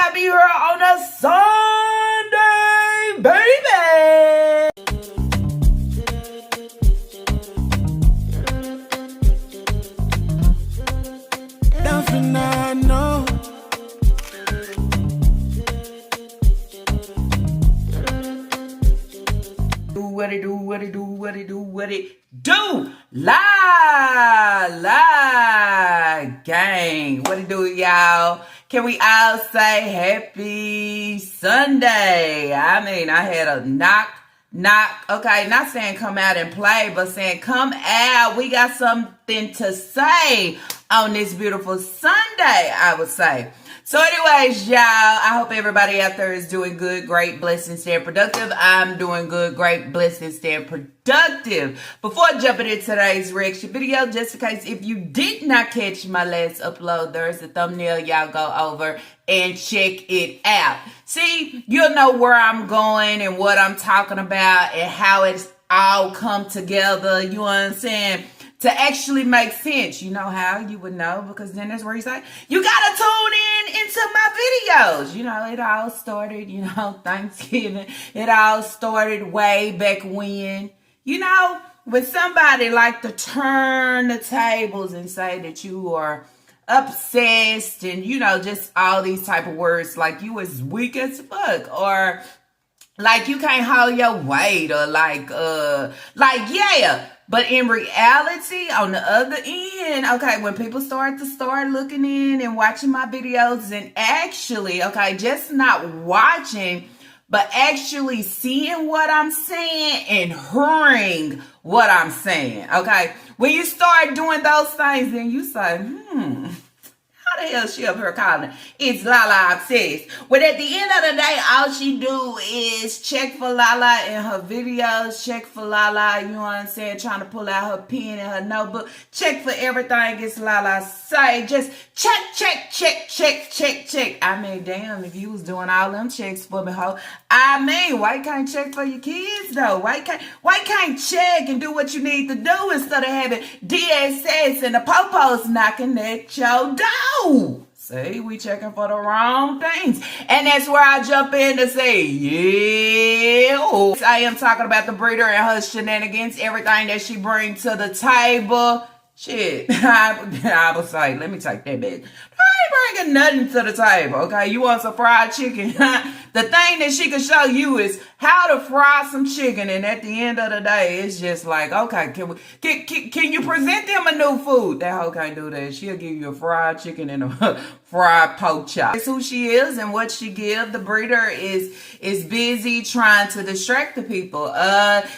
got me here on a Sunday, baby. Nothing I know. Do what it do, what it do, what it do, what it do. La gang. What it do, y'all? Can we all say happy Sunday? I mean, I had a knock. Okay, not saying come out and play, but saying come out. We got something to say on this beautiful Sunday, I would say. So anyways, y'all, I hope everybody out there is doing good, great, blessed, staying productive. I'm doing good, great, blessed, staying productive. Before jumping into today's reaction video, just in case if you did not catch my last upload, there's a thumbnail. Y'all go over and check it out. See, you'll know where I'm going and what I'm talking about and how it's all come together. You understand? To actually make sense. You know how you would know, because then that's where you say, you gotta tune into my videos. You know, it all started, Thanksgiving. It all started way back when, when somebody like to turn the tables and say that you are obsessed and, just all these type of words like you as weak as fuck, or like you can't hold your weight, or yeah. But in reality, on the other end, okay, when people start looking in and watching my videos and actually, okay, just not watching, but actually seeing what I'm saying and hearing what I'm saying, okay? When you start doing those things, then you say, how the hell she up here calling? It's Lala Obsessed. Well, at the end of the day, all she do is check for Lala in her videos, check for Lala, you know what I'm saying, trying to pull out her pen and her notebook, check for everything it's Lala say, just check. I mean, damn, if you was doing all them checks for me, ho. I mean, why can't check for your kids, though? Why can't check and do what you need to do instead of having DSS and the popos knocking at your door? See, we checking for the wrong things. And that's where I jump in to say, yeah. I am talking about the breeder and her shenanigans, everything that she brings to the table. Shit, I was like, let me take that back. I ain't bringing nothing to the table, okay? You want some fried chicken? The thing that she can show you is how to fry some chicken, and at the end of the day, it's just like, okay, can you present them a new food? That hoe can't do that. She'll give you a fried chicken and a fried pork chop. That's who she is and what she give. The breeder is busy trying to distract the people.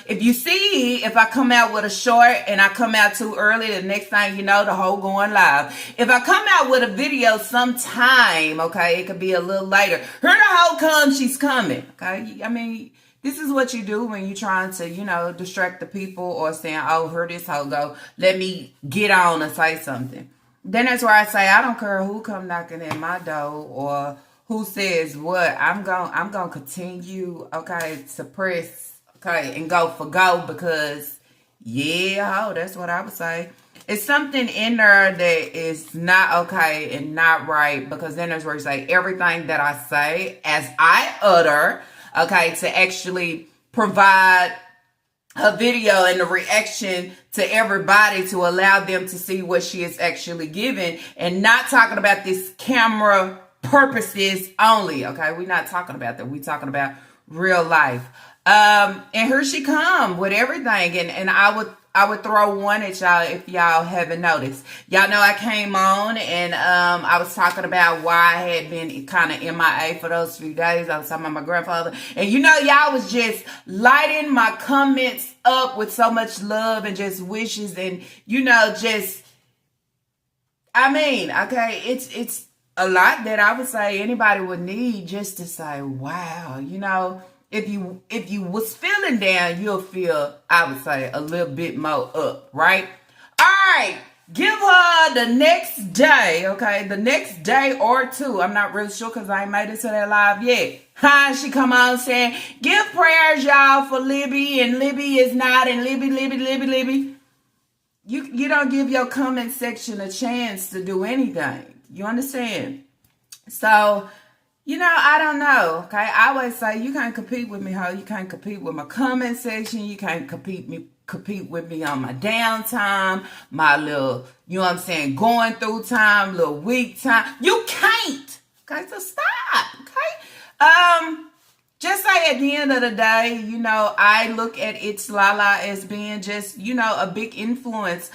If you see, if I come out with a short and I come out too early, the next thing you know, the whole going live. If I come out with a video sometime, okay, it could be a little later. Here the whole comes, she's coming, okay? I mean, this is what you do when you're trying to, distract the people, or saying, oh, here this hoe go. Let me get on and say something. Then that's where I say, I don't care who come knocking at my door or who says what. I'm gonna continue, okay, to press, okay, and go for go, because yeah, that's what I would say. It's something in there that is not okay and not right, because then there's where you say everything that I say as I utter, okay, to actually provide a video and a reaction to everybody to allow them to see what she is actually giving, and not talking about this camera purposes only, okay? We're not talking about that. We're talking about real life. And here she come with everything, and I would throw one at y'all if y'all haven't noticed. Y'all know I came on and I was talking about why I had been kind of MIA for those few days. I was talking about my grandfather. And y'all was just lighting my comments up with so much love and just wishes and, I mean, okay, it's a lot that I would say anybody would need just to say, wow, if you was feeling down, you'll feel, I would say, a little bit more up, right? All right, give her the next day, okay? The next day or two. I'm not really sure because I ain't made it to that live yet. She come on saying, give prayers, y'all, for Libby, and Libby is not, and Libby. You don't give your comment section a chance to do anything. You understand? So, I don't know. Okay, I always say you can't compete with me, ho. You can't compete with my comment section. You can't compete with me on my downtime, my little, you know what I'm saying, going through time, little weak time. You can't. Okay, so stop. Okay. Just say at the end of the day, I look at It's Lala as being just, a big influence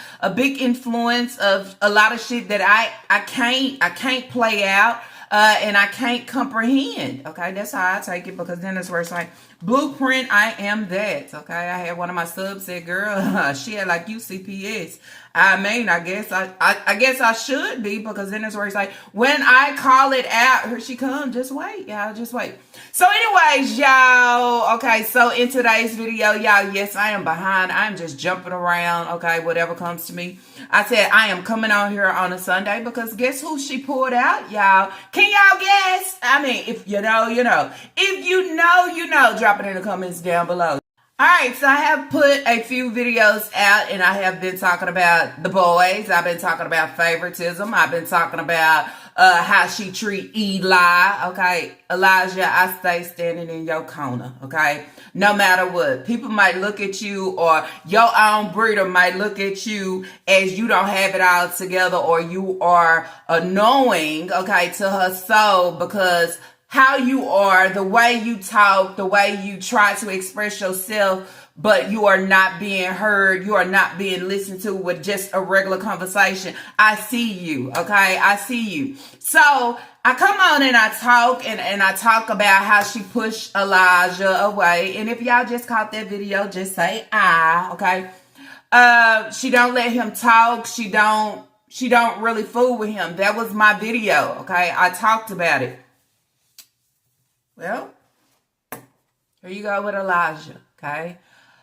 of a lot of shit that I can't play out. And I can't comprehend. Okay, that's how I take it, because then it's where it's like, blueprint, I am that. Okay, I had one of my subs said, girl, she had like UCPS. I mean, I guess I should be, because then it's where it's like, when I call it out, here she comes. Just wait, y'all. Just wait. So anyways, y'all, okay, so in today's video, y'all, yes, I am behind. I'm just jumping around, okay, whatever comes to me. I said I am coming on here on a Sunday because guess who she pulled out, y'all? Can y'all guess? I mean, if you know, you know. If you know, drop it in the comments down below. All right, so I have put a few videos out, and I have been talking about the boys. I've been talking about favoritism. I've been talking about how she treat Eli. Okay, Elijah, I stay standing in your corner. Okay, no matter what. People might look at you, or your own breeder might look at you as you don't have it all together, or you are annoying, okay, to her soul, because how you are, the way you talk, the way you try to express yourself, but you are not being heard. You are not being listened to with just a regular conversation. I see you, okay? I see you. So I come on and I talk, and I talk about how she pushed Elijah away. And if y'all just caught that video, just say okay? She don't let him talk. She don't really fool with him. That was my video, okay? I talked about it. Well, here you go with Elijah, okay?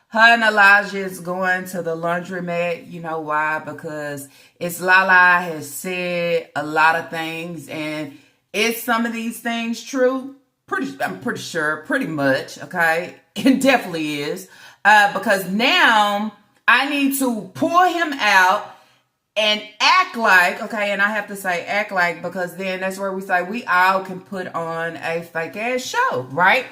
Her and Elijah is going to the laundromat. You know why? Because It's Lala has said a lot of things, and is some of these things true? I'm pretty sure, pretty much, okay? It definitely is. Because now I need to pull him out and act like, okay, and I have to say act like, because then that's where we say we all can put on a fake ass show, right?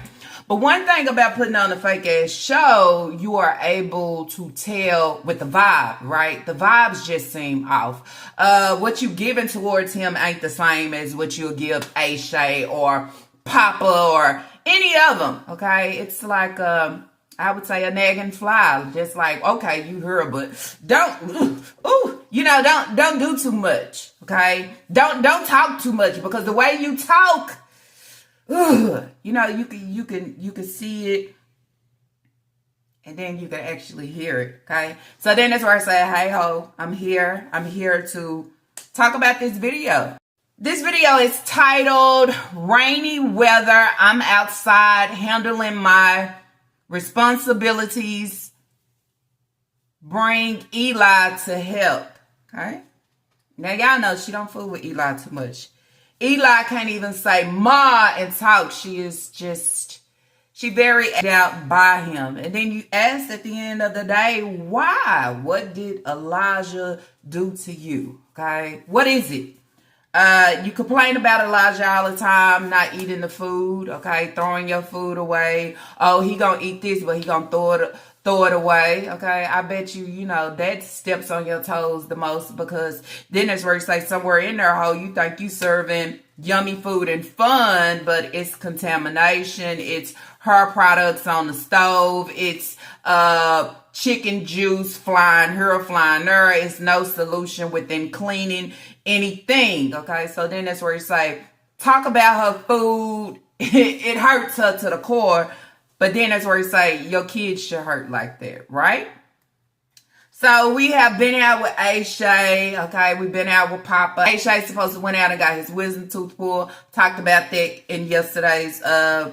But one thing about putting on a fake ass show, you are able to tell with the vibe, right? The vibes just seem off. What you giving towards him ain't the same as what you'll give Shay or Papa or any of them, okay? It's like, I would say a nagging fly, just like, okay, you heard, but don't do too much, okay? Don't talk too much, because the way you talk, you can see it, and then you can actually hear it, okay? So then that's where I say, hey ho, I'm here to talk about this video. This video is titled Rainy Weather. I'm outside handling my responsibilities, bring Eli to help, okay? Now, y'all know she don't fool with Eli too much. Eli can't even say ma and talk. She very out by him. And then you ask at the end of the day, why? What did Elijah do to you, okay? What is it? You complain about Elijah all the time, not eating the food, okay, throwing your food away. Oh, he gonna eat this, but he gonna throw it away, okay? I bet you, that steps on your toes the most, because then it's where you say somewhere in there, oh, you think you serving yummy food and fun, but it's contamination. It's her products on the stove. It's chicken juice flying here, flying there. It's no solution within cleaning anything, okay? So then that's where you say, talk about her food. It hurts her to the core, but then that's where you say, your kids should hurt like that, right? So we have been out with Shay, okay? We've been out with Papa. Shay's supposed to went out and got his wisdom tooth pulled. Talked about that in yesterday's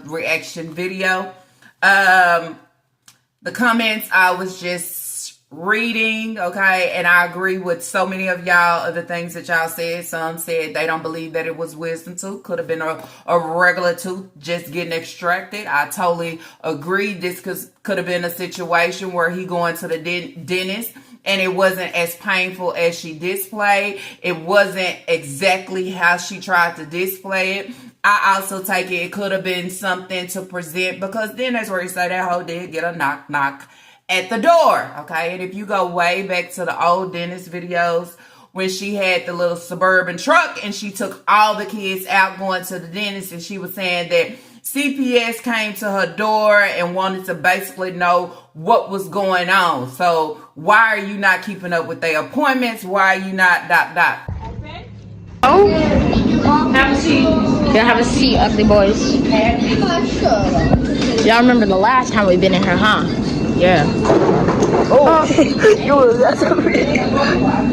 reaction video. The comments I was just reading, okay, and I agree with so many of y'all of the things that y'all said. Some said they don't believe that it was wisdom tooth. Could have been a regular tooth just getting extracted. I totally agree. This could have been a situation where he going to the dentist and it wasn't as painful as she displayed. It wasn't exactly how she tried to display it. I also take it could have been something to present, because then that's where you say that hoe did get a knock knock at the door. Okay, and if you go way back to the old dentist videos when she had the little suburban truck and she took all the kids out going to the dentist, and she was saying that CPS came to her door and wanted to basically know what was going on. So why are you not keeping up with their appointments? Why are you not ... Oh, have a seat. Yeah, have a seat, ugly boys. Y'all remember the last time we been in here, huh? Yeah. Oh, that's a bit. Mama.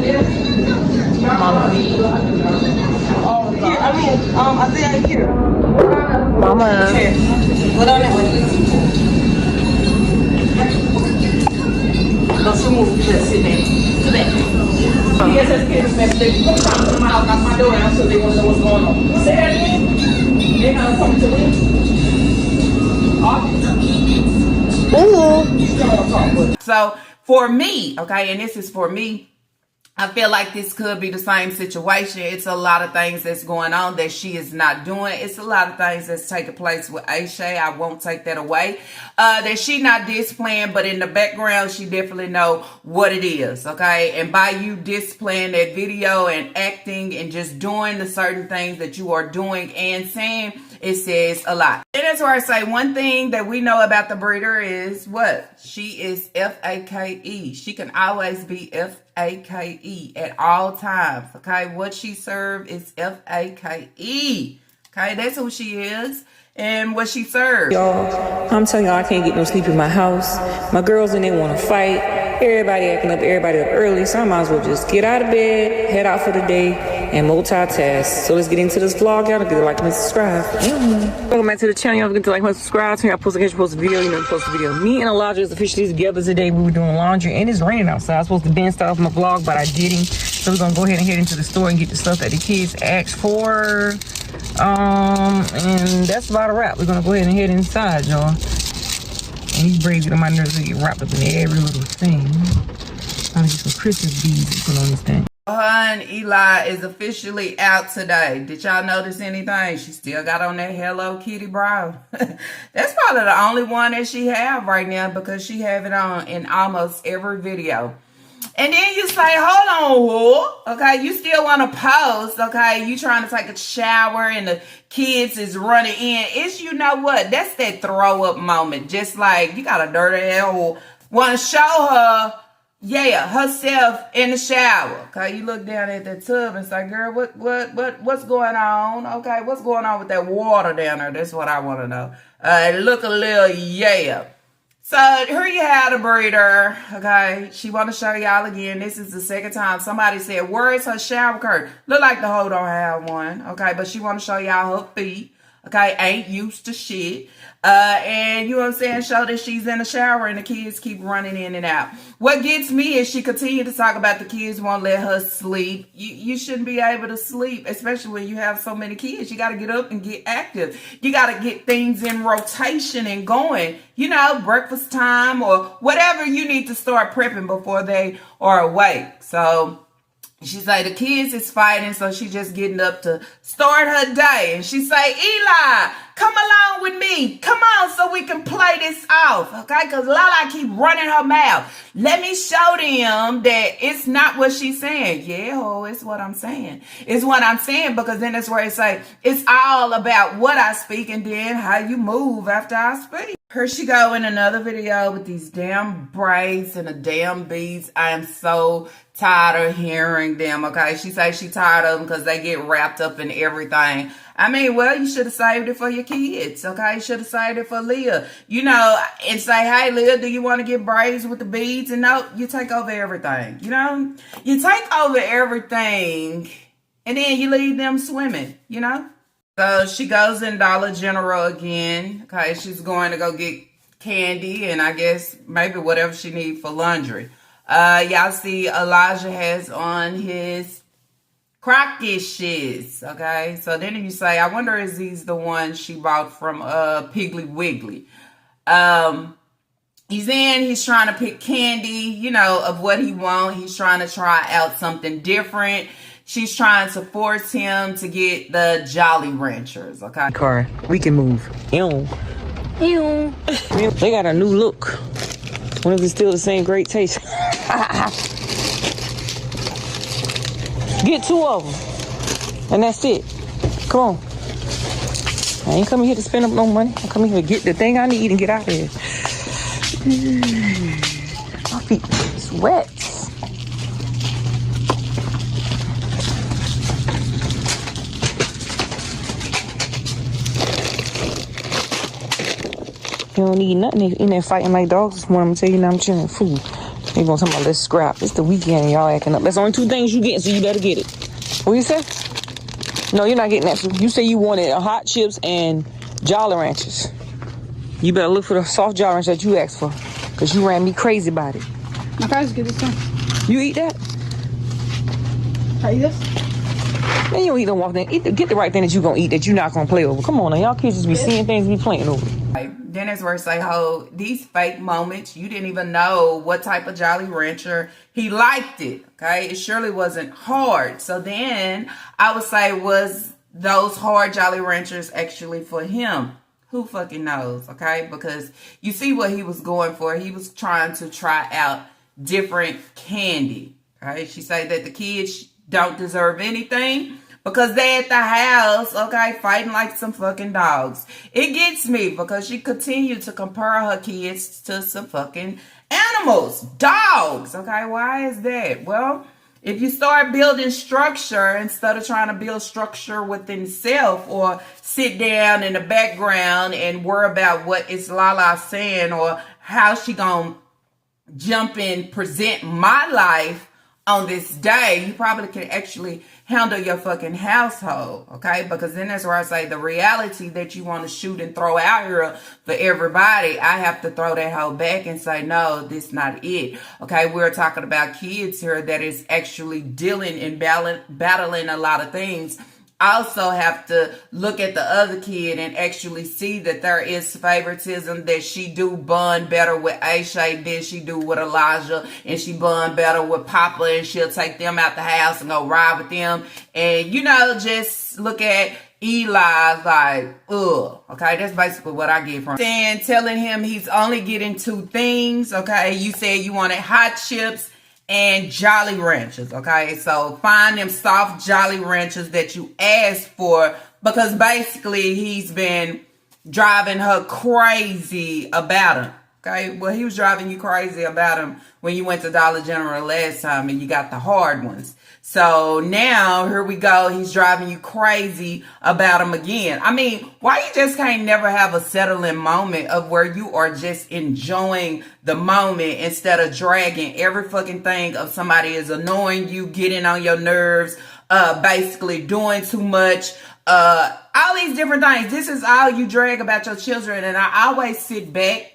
I see I here. Mama. Put on that way. Don't you move, just sit there. Sit there. Yes, that's good. They come to my house, knock my door down, so they want to know what's going on. Say that again. They have something to win. Ooh. So for me, okay, and this is for me, I feel like this could be the same situation. It's a lot of things that's going on that she is not doing. It's a lot of things that's taking place with Aisha. I won't take that away. That she not displaying, but in the background, she definitely know what it is, okay? And by you displaying that video and acting and just doing the certain things that you are doing and saying, it says a lot. And that's where I say one thing that we know about the breeder is what? She is F-A-K-E. She can always be F-A-K-E at all times, okay? What she served is F-A-K-E, okay? That's who she is and what she serves. Y'all, I'm telling y'all, I can't get no sleep in my house. My girls in there want to fight. Everybody acting up, everybody up early, so I might as well just get out of bed, head out for the day, and multitask. So let's get into this vlog. Y'all don't forget to like and subscribe. Welcome back to the channel. Y'all don't forget to like and subscribe. So y'all post a video. You know, post a video. Me and Elijah is officially together today. We were doing laundry, and it's raining outside. I was supposed to bend stuff off my vlog, but I didn't. So we're gonna go ahead and head into the store and get the stuff that the kids asked for. And that's about a wrap. We're gonna go ahead and head inside, y'all. And these braids get on my nerves. They get wrapped up in every little thing. I'm gonna get some Christmas beads to put on this thing. Her and Eli is officially out today. Did y'all notice anything? She still got on that Hello Kitty bra. That's probably the only one that she have right now, because she have it on in almost every video. And then you say, hold on, okay, you still want to post, okay, you trying to take a shower and the kids is running in. It's, you know what, that's that throw up moment. Just like you got a dirty hell, want to show her, yeah, herself in the shower. Okay, you look down at that tub and say, girl, what's going on? Okay, what's going on with that water down there? That's what I want to know. Look a little, yeah. So here you have the breeder, okay? She want to show y'all again. This is the second time somebody said, where is her shower curtain? Look like the hoe don't have one, okay? But she want to show y'all her feet, okay? Ain't used to shit. And you know what I'm saying? Show that she's in the shower and the kids keep running in and out. What gets me is she continued to talk about the kids won't let her sleep. You shouldn't be able to sleep, especially when you have so many kids. You got to get up and get active. You got to get things in rotation and going. You know, breakfast time or whatever you need to start prepping before they are awake. So she say the kids is fighting, so she just getting up to start her day. And she say, Eli, come along with me. Come on so we can play this off, okay? Because Lala keep running her mouth. Let me show them that it's not what she's saying. Yeah, ho, it's what I'm saying. It's what I'm saying, because then that's where it say, it's all about what I speak and then how you move after I speak. Here she go in another video with these damn braids and the damn beads. I am so tired of hearing them, okay? She say she tired of them because they get wrapped up in everything. I mean, well, you should have saved it for your kids, okay? You should have saved it for Leah. You know, and say, hey, Leah, do you want to get braids with the beads? And no, you take over everything, you know? You take over everything, and then you leave them swimming, you know? So she goes in Dollar General again. Okay, she's going to go get candy and I guess maybe whatever she needs for laundry. Y'all see Elijah has on his Crockishes. Okay, so then you say, I wonder is these the ones she bought from Piggly Wiggly. He's trying to pick candy, you know, of what he wants. He's trying to try out something different. she's trying to force him to get the Jolly Ranchers, okay? Car, we can move. Ew. Ew. They got a new look. Wonder if it's still the same great taste. Get 2 of them. And that's it. Come on. I ain't coming here to spend up no money. I'm coming here to get the thing I need and get out of here. My feet sweat. You don't need nothing in there fighting like dogs this morning. I'm gonna tell you now, I'm chilling food. They gonna talk about let's scrap. It's the weekend and y'all acting up. That's the only 2 things you get, so you better get it. What you say? No, you're not getting that. You say you wanted hot chips and Jolly Ranchers. You better look for the soft Jolly Ranchers that you asked for, cause you ran me crazy about it. Okay, let's get this one. You eat that? I eat this? Man, you don't eat no walk thing. Get the right thing that you gonna eat that you're not gonna play over. Come on now, y'all kids just be seeing things be playing over. Then it's where it's like, oh, these fake moments, you didn't even know what type of Jolly Rancher he liked it, okay? It surely wasn't hard. So then I would say, was those hard Jolly Ranchers actually for him? Who fucking knows, okay? Because you see what he was going for. He was trying to try out different candy, okay? She said that the kids don't deserve anything because they at the house, okay, fighting like some fucking dogs. It gets me because she continued to compare her kids to some fucking animals, dogs, okay? Why is that? Well, if you start building structure instead of trying to build structure within self, or sit down in the background and worry about what is Lala saying or how she gonna jump in, present my life on this day, you probably can actually handle your fucking household, okay? Because then that's where I say the reality that you want to shoot and throw out here for everybody, I have to throw that hoe back and say, no, this not it, okay? We're talking about kids here that is actually dealing and battling a lot of things. I also have to look at the other kid and actually see that there is favoritism, that she do bond better with Aisha than she do with Elijah, and she bond better with Papa, and she'll take them out the house and go ride with them. And, you know, just look at Eli's like, ugh, okay? That's basically what I get from him. Telling him he's only getting 2 things, okay? You said you wanted hot chips and Jolly Ranchers, okay? So find them soft Jolly Ranchers that you asked for, because basically he's been driving her crazy about them, okay? Well, he was driving you crazy about them when you went to Dollar General last time and you got the hard ones. So now, here we go, he's driving you crazy about him again. I mean, why you just can't never have a settling moment of where you are just enjoying the moment instead of dragging every fucking thing of somebody is annoying you, getting on your nerves, basically doing too much, all these different things. This is all you drag about your children, and I always sit back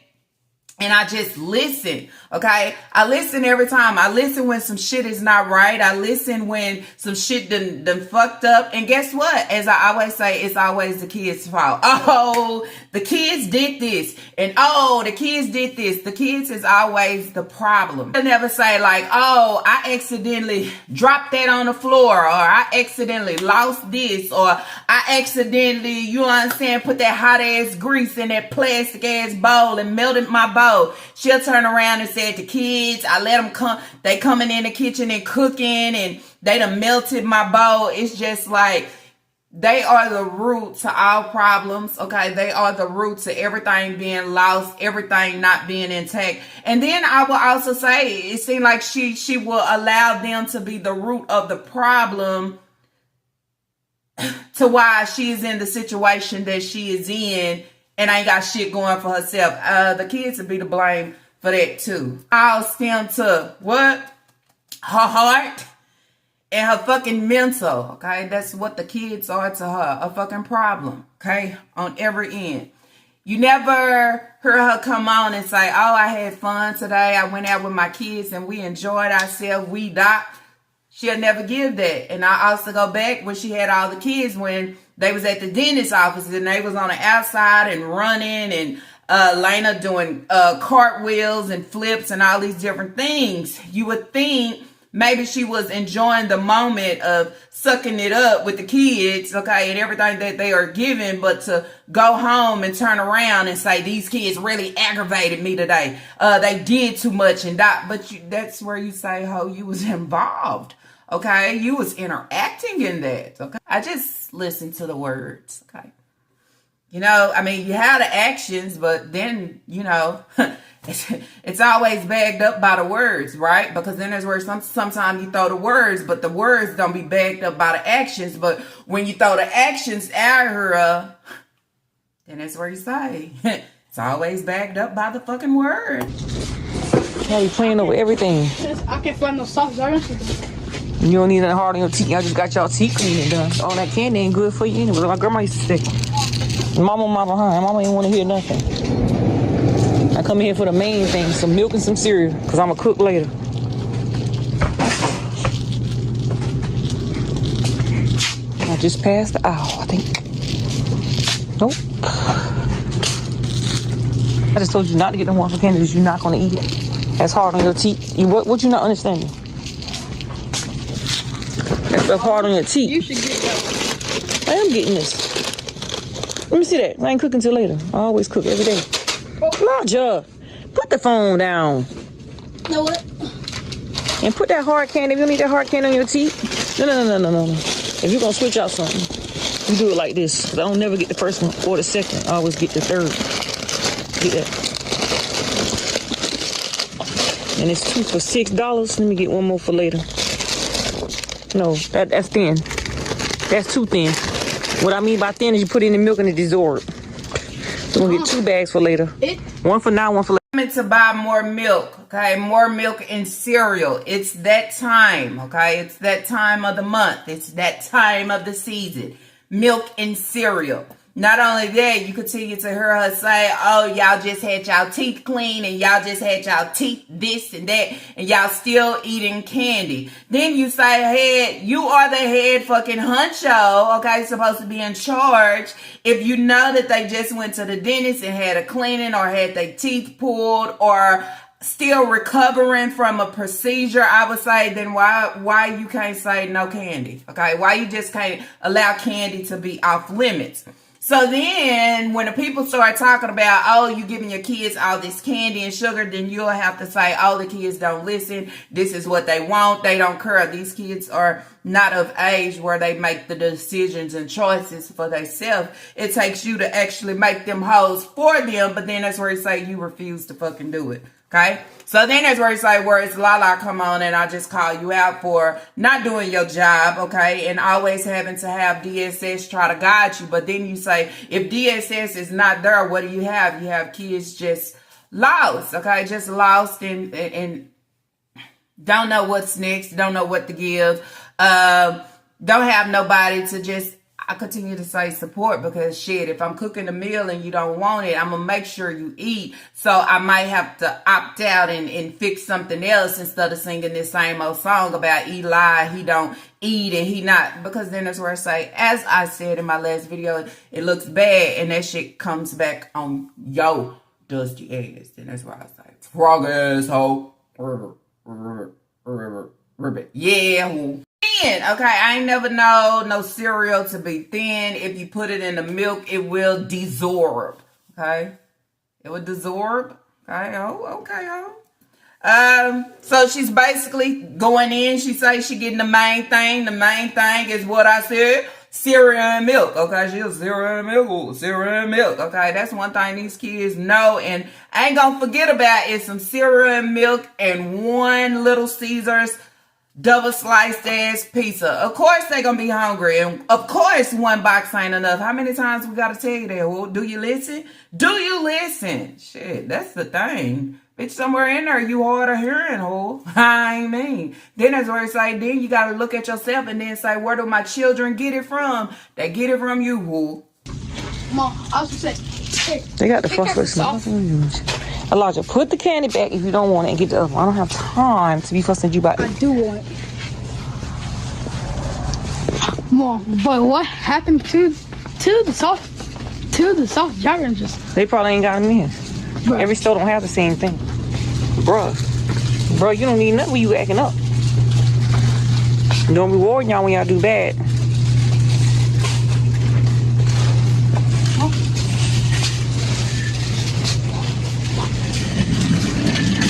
and I just listen, okay? I listen every time. I listen when some shit is not right. I listen when some shit done fucked up. And guess what? As I always say, it's always the kids' fault. Oh, the kids did this. And oh, the kids did this. The kids is always the problem. I never say like, oh, I accidentally dropped that on the floor, or I accidentally lost this, or I accidentally, you know what I'm saying, put that hot ass grease in that plastic ass bowl and melted my bowl. She'll turn around and say to kids, I let them come, they coming in the kitchen and cooking, and they done melted my bowl. It's just like, they are the root to all problems, okay? They are the root to everything being lost, everything not being intact. And then I will also say, it seems like she will allow them to be the root of the problem to why she is in the situation that she is in, and ain't got shit going for herself. The kids would be to blame for that too. All stem to what? Her heart and her fucking mental, okay? That's what the kids are to her, a fucking problem, okay? On every end. You never hear her come on and say, oh, I had fun today. I went out with my kids and we enjoyed ourselves. We doc. She'll never give that. And I also go back when she had all the kids, when they was at the dentist office and they was on the outside and running, and Lena doing cartwheels and flips and all these different things. You would think maybe she was enjoying the moment of sucking it up with the kids, okay, and everything that they are given, but to go home and turn around and say, these kids really aggravated me today. They did too much and that, but that's where you say, ho, you was involved, okay? You was interacting in that, okay? I just listened to the words, okay? You know, I mean, you have the actions, but then, you know, it's always backed up by the words, right? Because then there's where sometimes you throw the words, but the words don't be backed up by the actions. But when you throw the actions at her, then that's where you say, it's always backed up by the fucking word. How you playing over everything? I can't find no soft drinks. You don't need nothing hard on your teeth. Y'all just got y'all teeth cleaning done. All that candy ain't good for you anyway. My grandma used to say, Mama behind. Mama ain't want to hear nothing. I come in here for the main thing, some milk and some cereal, because I'm going to cook later. I just passed the hour, I think. Nope. I just told you not to get them waffle candies. You're not going to eat it. That's hard on your teeth. What you not understanding? That's stuff hard on your teeth. You should get that. I am getting this. Let me see that. I ain't cooking till later. I always cook every day. Elijah, put the phone down. Know what? And put that hard candy. If you don't need that hard candy on your teeth. No. If you're going to switch out something, you do it like this. Because I don't never get the first one or the second. I always get the third. Get that. And it's 2 for $6. Let me get one more for later. No, that's thin. That's too thin. What I mean by thin is you put it in the milk and it dissolves. We're going to get 2 bags for later. One for now, one for later. To buy more milk, okay? More milk and cereal. It's that time, okay? It's that time of the month. It's that time of the season. Milk and cereal. Not only that, you continue to hear her say, oh, y'all just had y'all teeth clean and y'all just had y'all teeth this and that and y'all still eating candy. Then you say, hey, you are the head fucking honcho, okay, supposed to be in charge. If you know that they just went to the dentist and had a cleaning or had their teeth pulled or still recovering from a procedure, I would say, then why you can't say no candy, okay? Why you just can't allow candy to be off limits? So then when the people start talking about, oh, you giving your kids all this candy and sugar, then you'll have to say, oh, the kids don't listen. This is what they want. They don't care. These kids are not of age where they make the decisions and choices for themselves. It takes you to actually make them hoes for them. But then that's where you say you refuse to fucking do it. Okay, so then that's where you say, where it's Lala, come on, and I just call you out for not doing your job, okay, and always having to have DSS try to guide you. But then you say, if DSS is not there, what do you have? You have kids just lost, okay, just lost and don't know what's next, don't know what to give, don't have nobody to just, I continue to say support, because shit, if I'm cooking a meal and you don't want it, I'm going to make sure you eat. So I might have to opt out and fix something else instead of singing this same old song about Eli, he don't eat and he not. Because then that's where I say, as I said in my last video, it looks bad and that shit comes back on yo dusty ass. And that's why I say, frog asshole. Yeah. Okay, I ain't never know no cereal to be thin. If you put it in the milk, it will desorb. Okay, it will desorb. Okay, so she's basically going in. She says she getting the main thing. The main thing is what I said: cereal and milk. Okay, she's cereal and milk. Cereal and milk. Okay, that's one thing these kids know, and I ain't gonna forget about is some cereal and milk and one Little Caesars double sliced ass pizza. Of course they gonna be hungry, and of course one box ain't enough. How many times we gotta tell you that? Well, do you listen? Do you listen? Shit, that's the thing. Bitch, somewhere in there you hard of hearing, ho. I mean. Then that's where it's like, then you gotta look at yourself and then say, where do my children get it from? They get it from you, ho. Mom, I was gonna say, hey, they got the frustration. Elijah, put the candy back if you don't want it and get the other one. I don't have time to be fussing you about it. I do want it. Mom, but what happened to the soft oranges? They probably ain't got them in. Bruh. Every store don't have the same thing. Bruh, you don't need nothing when you acting up. Don't reward y'all when y'all do bad.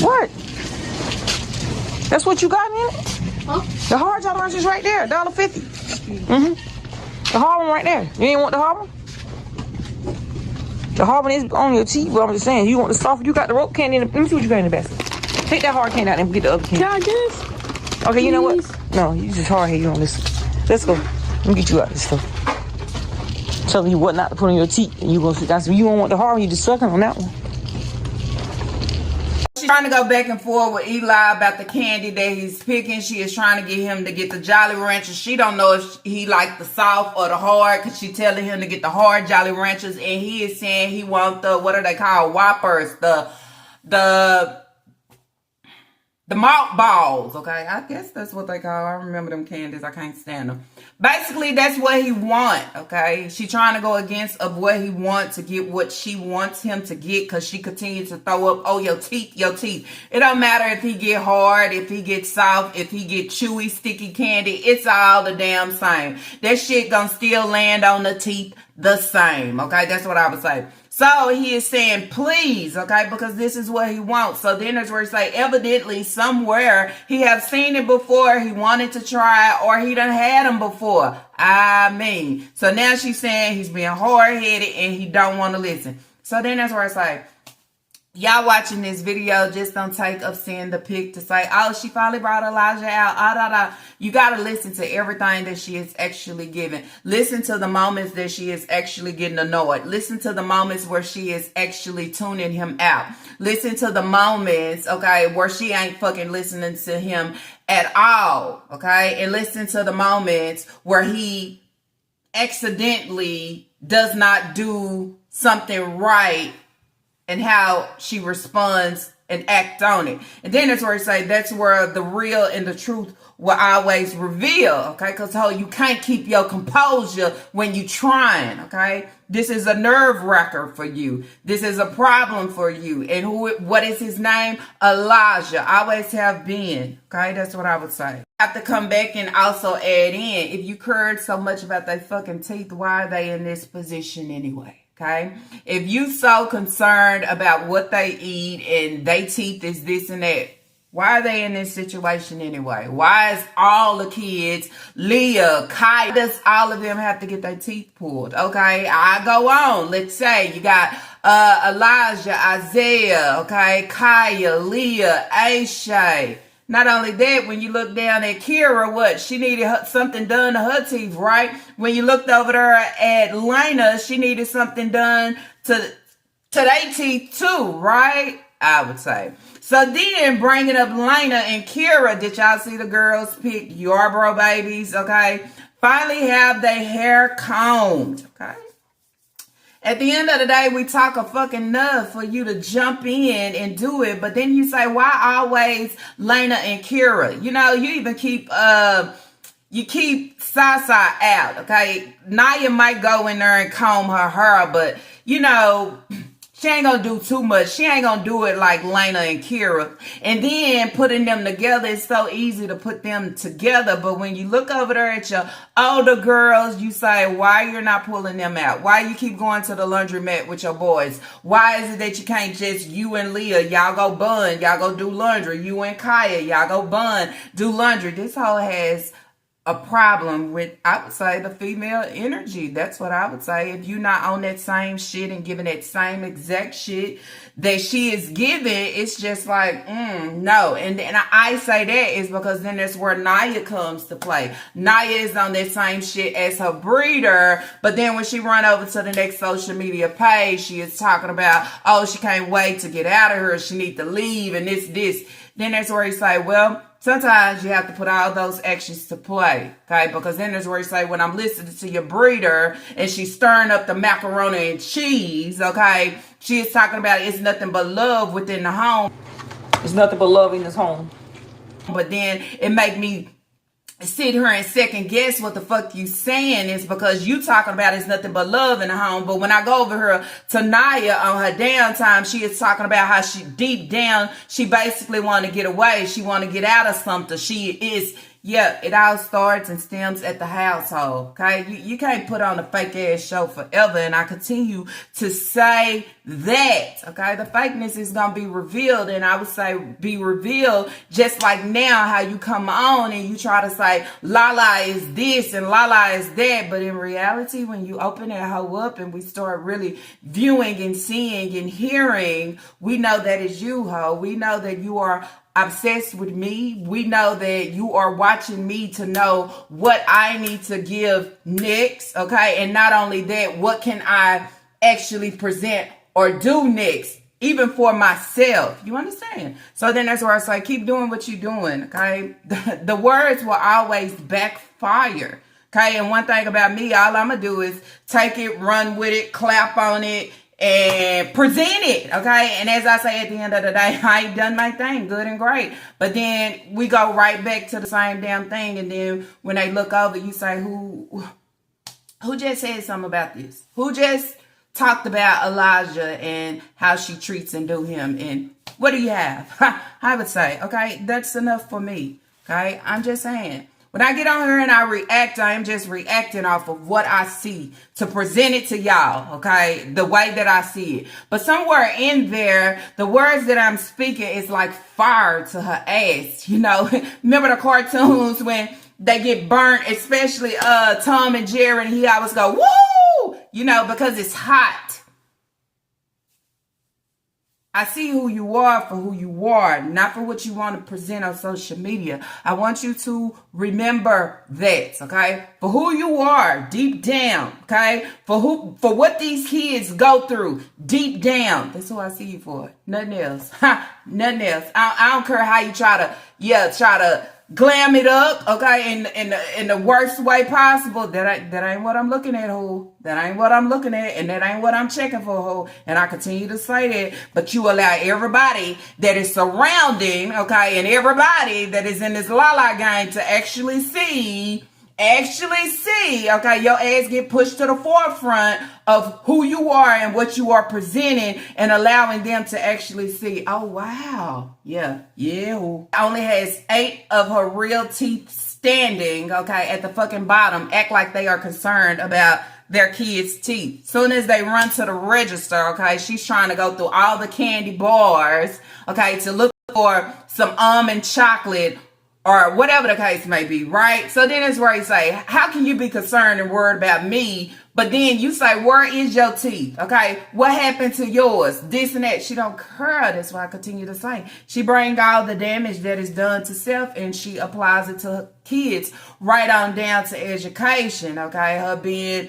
What? That's what you got in it? Huh? The hard Jolly Ranchers right there, $1.50. The hard one right there. You ain't want the hard one? The hard one is on your teeth, but I'm just saying, you want the soft, you got the rope candy in the, let me see what you got in the basket. Take that hard candy out and get the other candy. Can I get this? Okay, you know what? Please? No, you just hard head, you don't listen. Let's go. Let me get you out of this stuff. Telling you what not to put on your teeth, and you gonna sit down. So you don't want the hard one, you just sucking on that one. She's trying to go back and forth with Eli about the candy that he's picking. She is trying to get him to get the Jolly Ranchers. She don't know if he like the soft or the hard, because she telling him to get the hard Jolly Ranchers, and he is saying he want the, what are they called, Whoppers, the malt balls, okay? I guess that's what they call. I remember them candies. I can't stand them. Basically, that's what he want, okay? She trying to go against of what he wants to get what she wants him to get, because she continues to throw up, oh, your teeth. It don't matter if he get hard, if he get soft, if he get chewy, sticky candy. It's all the damn same. That shit gonna still land on the teeth the same, okay? That's what I would say. So he is saying, please, okay, because this is what he wants. So then there's where he say, evidently somewhere he have seen it before, he wanted to try, or he done had them before. I mean, so now she's saying he's being hard-headed and he don't want to listen. So then that's where I say, y'all watching this video, just don't take up seeing the pic to say, oh, she finally brought Elijah out. You got to listen to everything that she is actually giving. Listen to the moments that she is actually getting annoyed. Listen to the moments where she is actually tuning him out. Listen to the moments, okay, where she ain't fucking listening to him at all, okay? And listen to the moments where he accidentally does not do something right, and how she responds and act on it. And then that's where I say that's where the real and the truth will always reveal, okay? Because you can't keep your composure when you trying, okay? This is a nerve wrecker for you. This is a problem for you. And what is his name? Elijah. Always have been, okay? That's what I would say. I have to come back and also add in, if you cared so much about their fucking teeth, why are they in this position anyway? Okay, if you so concerned about what they eat and they teeth is this and that, why are they in this situation anyway? Why is all the kids, Leah, Kai, does all of them have to get their teeth pulled? Okay, I go on. Let's say you got Elijah, Isaiah, okay, Kaya, Leah, Aisha. Not only that, when you look down at Kira, what? She needed something done to her teeth, right? When you looked over there at Lena, she needed something done to their teeth too, right? I would say. So then, bringing up Lena and Kira, did y'all see the girls pick Yarborough babies, okay? Finally have their hair combed, okay? At the end of the day, we talk a fucking enough for you to jump in and do it. But then you say, why always Lena and Kira? You know, you even keep Sasa out, okay? Naya might go in there and comb her hair, but, you know, she ain't gonna do too much. She ain't gonna do it like Lena and Kira. And then putting them together, it's so easy to put them together. But when you look over there at your older girls, you say, why you're not pulling them out? Why you keep going to the laundromat with your boys? Why is it that you can't just, you and Leah, y'all go bun, y'all go do laundry. You and Kaya, y'all go bun, do laundry. This whole has a problem with, I would say, the female energy. That's what I would say. If you're not on that same shit and giving that same exact shit that she is giving, it's just like, no. And I say that is because then that's where Naya comes to play. Naya is on that same shit as her breeder, but then when she run over to the next social media page, she is talking about, oh, she can't wait to get out of here, she need to leave, and this. Then that's where you say, well, sometimes you have to put all those actions to play, okay? Because then there's where you say, when I'm listening to your breeder and she's stirring up the macaroni and cheese, okay? She is talking about it's nothing but love within the home. It's nothing but love in this home. But then it make me sit here and second guess what the fuck you saying is because you talking about it's nothing but love in the home. But when I go over here to Naya on her downtime, she is talking about how she deep down, she basically want to get away. She want to get out of something. She is yeah, it all starts and stems at the household, okay? You can't put on a fake ass show forever, and I continue to say that, okay? The fakeness is gonna be revealed, and I would say be revealed just like now how you come on and you try to say Lala is this and Lala is that, but in reality, when you open that hoe up and we start really viewing and seeing and hearing, we know that it's you, hoe. We know that you are obsessed with me. We know that you are watching me to know what I need to give next, okay? And not only that, what can I actually present or do next, even for myself. You understand? So then that's where I say, keep doing what you're doing, okay? The words will always backfire, okay? And one thing about me, all I'm going to do is take it, run with it, clap on it, and present it, okay? And as I say, at the end of the day, I ain't done my thing, good and great. But then we go right back to the same damn thing. And then when they look over, you say, who just said something about this? Who just talked about Elijah and how she treats and do him? And what do you have? I would say, okay, that's enough for me, okay? I'm just saying. When I get on here and I react, I am just reacting off of what I see to present it to y'all, okay? The way that I see it. But somewhere in there, the words that I'm speaking is like fire to her ass, you know? Remember the cartoons when they get burnt, especially Tom and Jerry, and he always go, woo! You know, because it's hot. I see who you are for who you are, not for what you want to present on social media. I want you to remember that, okay? For who you are deep down, okay? For what these kids go through deep down. That's who I see you for. Nothing else. Nothing else. I don't care how you try to glam it up, okay, in the worst way possible. That ain't what I'm looking at, ho. That ain't what I'm looking at, and that ain't what I'm checking for, ho. And I continue to say that, but you allow everybody that is surrounding, okay, and everybody that is in this Lala game to actually see, okay, your ass get pushed to the forefront of who you are and what you are presenting, and allowing them to actually see, oh, wow, yeah, only has 8 of her real teeth standing, okay, at the fucking bottom, act like they are concerned about their kids' teeth. Soon as they run to the register, okay, she's trying to go through all the candy bars, okay, to look for some almond chocolate or whatever the case may be, right? So then it's where you say, how can you be concerned and worried about me? But then you say, where is your teeth? Okay, what happened to yours? This and that. She don't care. That's why I continue to say. She brings all the damage that is done to self and she applies it to her kids, right on down to education, okay? Her being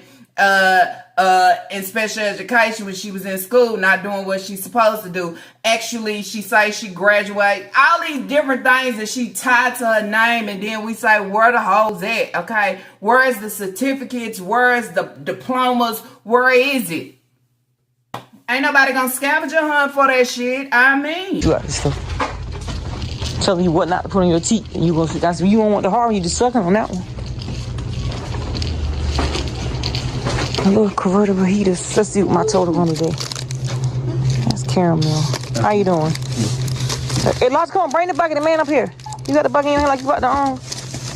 in special education when she was in school, not doing what she's supposed to do. Actually, she say she graduated. All these different things that she tied to her name, and then we say, where the hoes at? Okay, where is the certificates? Where is the diplomas? Where is it? Ain't nobody gonna scavenger hunt for that shit. I mean, You got this stuff. Telling you what not to put on your teeth, and you gonna sit down. So you don't want the hard one, you just sucking on that one. A little convertible heaters. Let's see what my total one today. That's caramel. How you doing? Hey, Lodge, come on, bring the bucket, the man up here. You got the bucket in your hand like you got the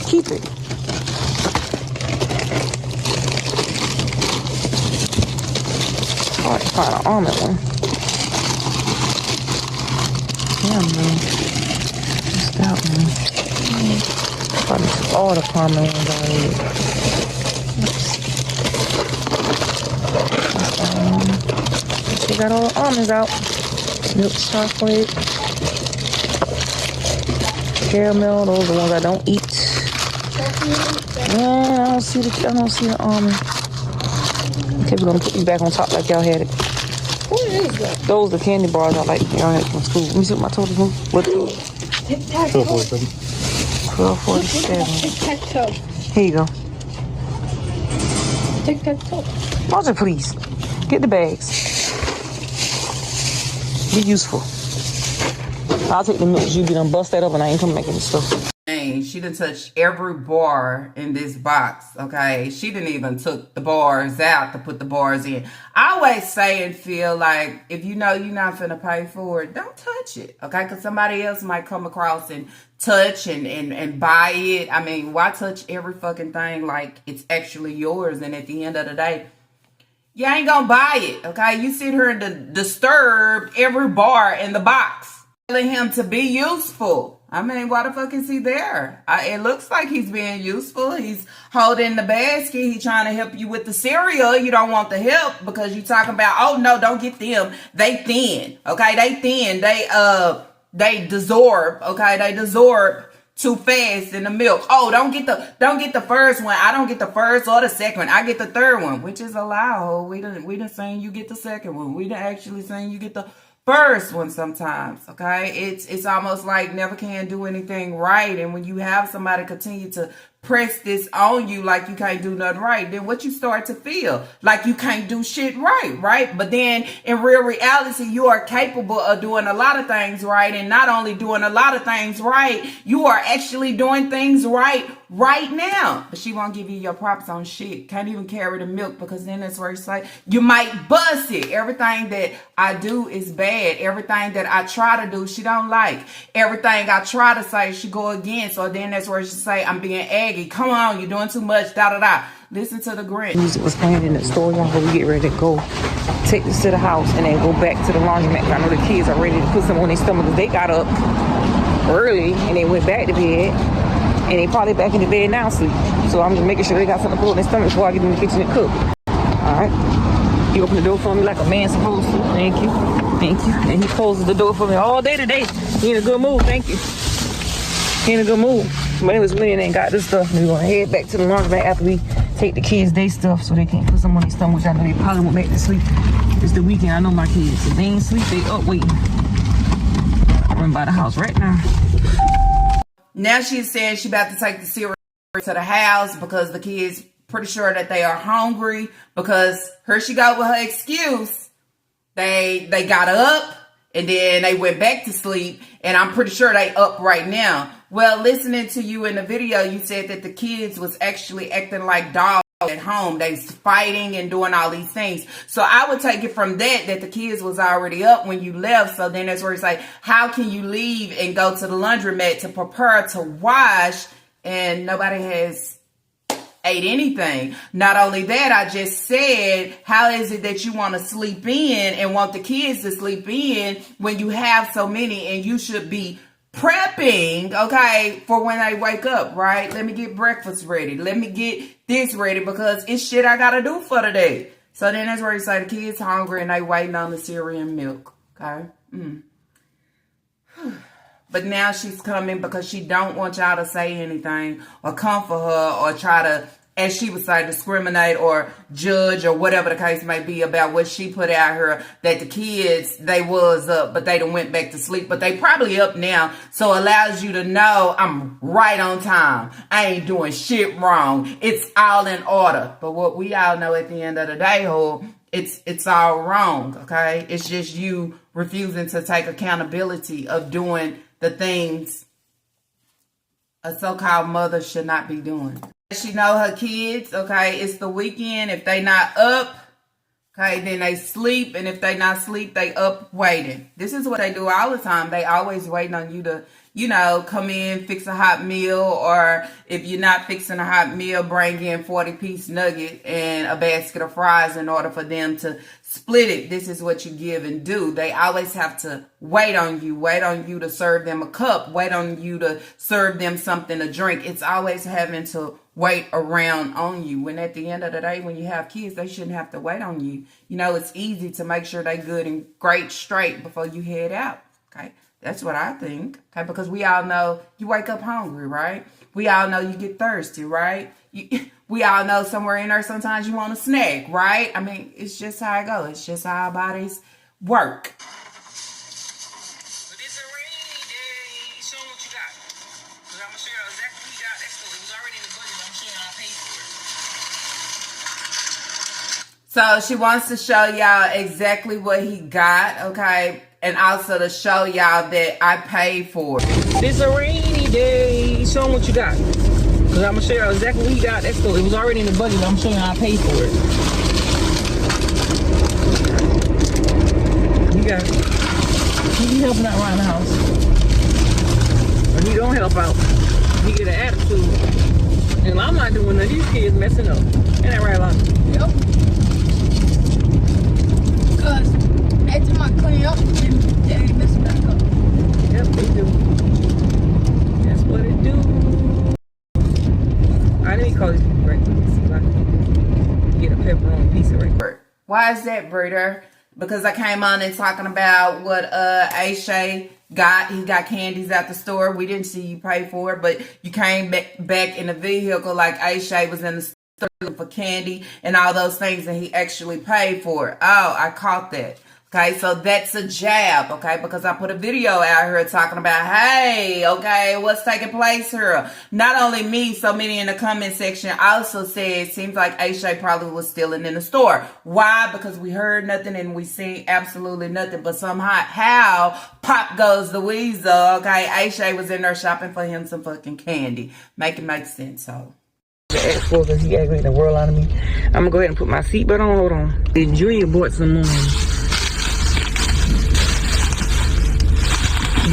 keep it. Hard to find an almond one. Caramel. What's that one? Probably all the caramel ones already. They got all the almonds out. Milk chocolate. Caramel, those are the ones I don't eat. Man, I don't see the almond. Okay, we're gonna put these back on top like y'all had it. What is that? Those are candy bars I like y'all had from school. Let me see what my total is. What? 12:47. 12:47. Tic-tac-toe. Here you go. Tic-tac-toe. Roger, please. Get the bags. Be useful. I'll take the milk. You be done bust that up and I ain't coming back in the stuff. She done touched every bar in this box, okay? She didn't even took the bars out to put the bars in. I always say and feel like, if you know you're not finna pay for it, don't touch it, okay? Because somebody else might come across and touch and buy it. I mean, why touch every fucking thing like it's actually yours? And at the end of the day, you ain't gonna buy it, okay? You sit here and disturb every bar in the box, telling him to be useful. I mean, why the fuck is he there? It looks like he's being useful. He's holding the basket. He's trying to help you with the cereal. You don't want the help because you talking about, oh no, don't get them. They thin, okay? They thin. They dissolve, okay? They dissolve too fast in the milk. Oh, don't get the first one. I don't get the first or the second one. I get the third one, which is a lie. We didn't saying you get the second one. We didn't actually saying you get the first one sometimes, okay? It's almost like never can do anything right. And when you have somebody continue to press this on you like you can't do nothing right, then what you start to feel like you can't do shit right? But then in real reality, you are capable of doing a lot of things right. And not only doing a lot of things right, you are actually doing things right now. But she won't give you your props on shit. Can't even carry the milk, because then that's where it's like, you might bust it. Everything that I do is bad. Everything that I try to do, she don't like. Everything I try to say, she go against. So then that's where she say, I'm being aggy. Come on, you're doing too much, da-da-da. Listen to the Grinch. Music was playing in the store, y'all. We get ready to go take this to the house and then go back to the laundromat. I know the kids are ready to put some on their stomach because they got up early and they went back to bed. And they probably back in the bed now asleep. So I'm just making sure they got something to put on their stomach before I get in the kitchen and cook. Alright. You open the door for me like a man supposed to. Thank you. Thank you. And he closes the door for me all day today. He in a good mood. Thank you. He in a good mood. My name is Winnie and ain't got this stuff. We're gonna head back to the laundromat after we take the kids' day stuff so they can't put some on their stomach, which I know they probably won't make them sleep. It's the weekend. I know my kids. If they ain't sleep, they up waiting. I'm running by the house right now. Now she's saying she about to take the cereal to the house because the kids pretty sure that they are hungry, because here she go with her excuse. They got up and then they went back to sleep, and I'm pretty sure they up right now. Well, listening to you in the video, you said that the kids was actually acting like dogs at home. They was fighting and doing all these things. So I would take it from that the kids was already up when you left. So then that's where it's like, how can you leave and go to the laundromat to prepare to wash and nobody has ate anything? Not only that, I just said, how is it that you want to sleep in and want the kids to sleep in when you have so many and you should be prepping, okay, for when they wake up, right? Let me get breakfast ready. Let me get this ready because it's shit I gotta do for the day. So then that's where you say the kids hungry and they waiting on the cereal and milk, okay? But now she's coming because she don't want y'all to say anything or come for her or try to, as she would say, discriminate or judge or whatever the case may be about what she put out here, that the kids, they was up, but they done went back to sleep. But they probably up now, so it allows you to know I'm right on time. I ain't doing shit wrong. It's all in order. But what we all know at the end of the day, it's all wrong, okay? It's just you refusing to take accountability of doing the things a so-called mother should not be doing. She know her kids, okay, it's the weekend. If they not up, okay, then they sleep. And if they not sleep, they up waiting. This is what they do all the time. They always waiting on you to, you know, come in, fix a hot meal. Or if you're not fixing a hot meal, bring in 40-piece nugget and a basket of fries in order for them to split it. This is what you give and do. They always have to wait on you to serve them a cup, wait on you to serve them something to drink. It's always having to wait around on you. When at the end of the day, when you have kids, they shouldn't have to wait on you. You know, it's easy to make sure they good and great straight before you head out. Okay, that's what I think. Okay, because we all know you wake up hungry, right? We all know you get thirsty, right? We all know somewhere in there sometimes you want a snack, right? I mean, it's just how it goes. It's just how our bodies work. But it's a rainy day. Show them what you got. Because I'm going to show you exactly what you got. That's cool. It was already in the budget. I'm showing you how I paid for it. So she wants to show y'all exactly what he got, okay? And also to show y'all that I paid for it. It's a rainy day. receipt. Show them what you got. Cause I'm gonna show you exactly what he got. That's cool. It was already in the budget. But I'm showing you how I paid for it. You got it. He be helping out around the house. When he don't help out, he get an attitude. And I'm not doing none of these kids messing up. Ain't that right, Lonnie? Yep. Because every time I clean up, they mess back up. Yep, they do. That's what it do. I need to call these people right quick to see if I can get a pepperoni pizza right quick. Why is that, Breeder? Because I came on and talking about what Aisha got. He got candies at the store. We didn't see you pay for it, but you came back in the vehicle like Aisha was in the store for candy and all those things, and he actually paid for it. Oh, I caught that. Okay, so that's a jab, okay, because I put a video out here talking about, hey, okay, what's taking place here? Not only me, so many in the comment section also said, seems like Aisha probably was stealing in the store. Why? Because we heard nothing and we seen absolutely nothing, but somehow, pop goes the weasel, okay? Aisha was in there shopping for him some fucking candy. Make sense, so. Because he aggravated the world out of me. I'm gonna go ahead and put my seatbelt on. Hold on. The Junior bought some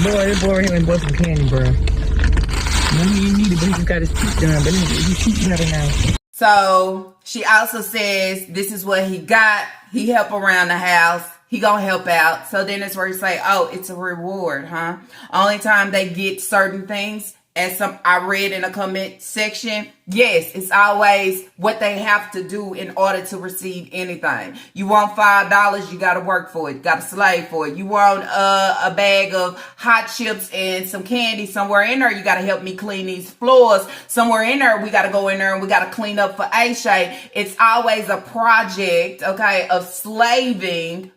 Boy, this boy here and bought some candy, bro. Maybe you need it, but he just got his teeth done. But his teeth better now. So she also says this is what he got. He help around the house. He gonna help out. So then it's where you say, oh, it's a reward, huh? Only time they get certain things, as I read in the comment section, yes, it's always what they have to do in order to receive anything. You want $5, you got to work for it, got to slave for it. You want a bag of hot chips and some candy somewhere in there, you got to help me clean these floors. Somewhere in there, we got to go in there and we got to clean up for Aisha. It's always a project, okay, of slaving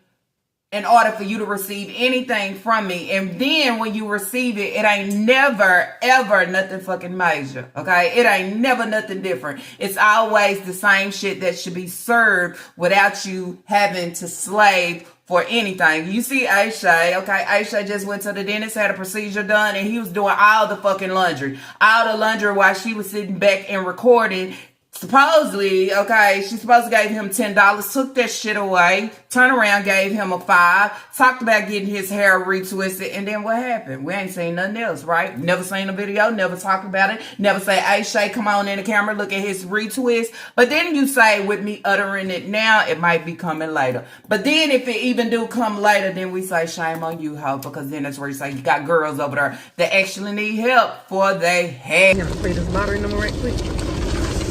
in order for you to receive anything from me. And then when you receive it, it ain't never, ever nothing fucking major, okay? It ain't never nothing different. It's always the same shit that should be served without you having to slave for anything. You see Aisha, okay? Aisha just went to the dentist, had a procedure done, and he was doing all the fucking laundry. All the laundry while she was sitting back and recording. Supposedly, okay, she supposed to gave him $10, took that shit away, turned around, gave him a $5, talked about getting his hair retwisted, and then what happened? We ain't seen nothing else, right? Never seen a video, never talked about it, never say, hey, Shay, come on in the camera, look at his retwist. But then you say, with me uttering it now, it might be coming later. But then if it even do come later, then we say, shame on you, ho, because then that's where you say, you got girls over there that actually need help for they hair. I'm gonna play this lottery number right quick.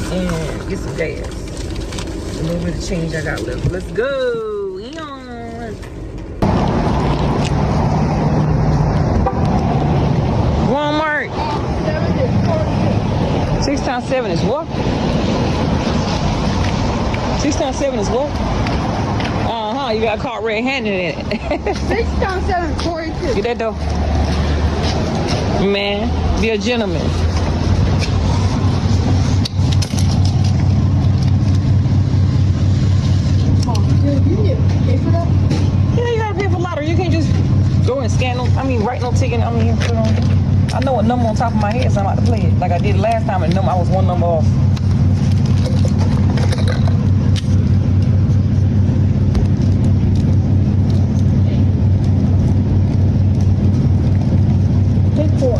And get some gas. A little bit of change I got left. Let's go. Walmart. 6 times 7 is what? 6 times 7 is what? Uh-huh. You got caught red-handed in it. 6 times 7 is 42. Get that though. Man, be a gentleman. Yeah, you gotta pay for lottery. You can't just go and scan them. Write no ticket. Put it on. I know a number on top of my head, so I'm about to play it. Like I did last time, and I was one number off. Take 4.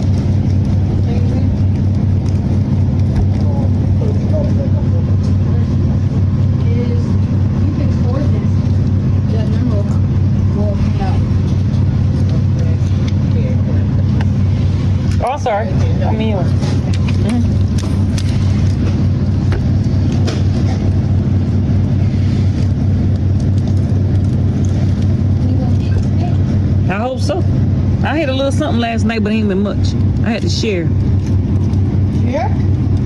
Oh, sorry. I hope so. I had a little something last night, but it ain't been much. I had to share. Yeah?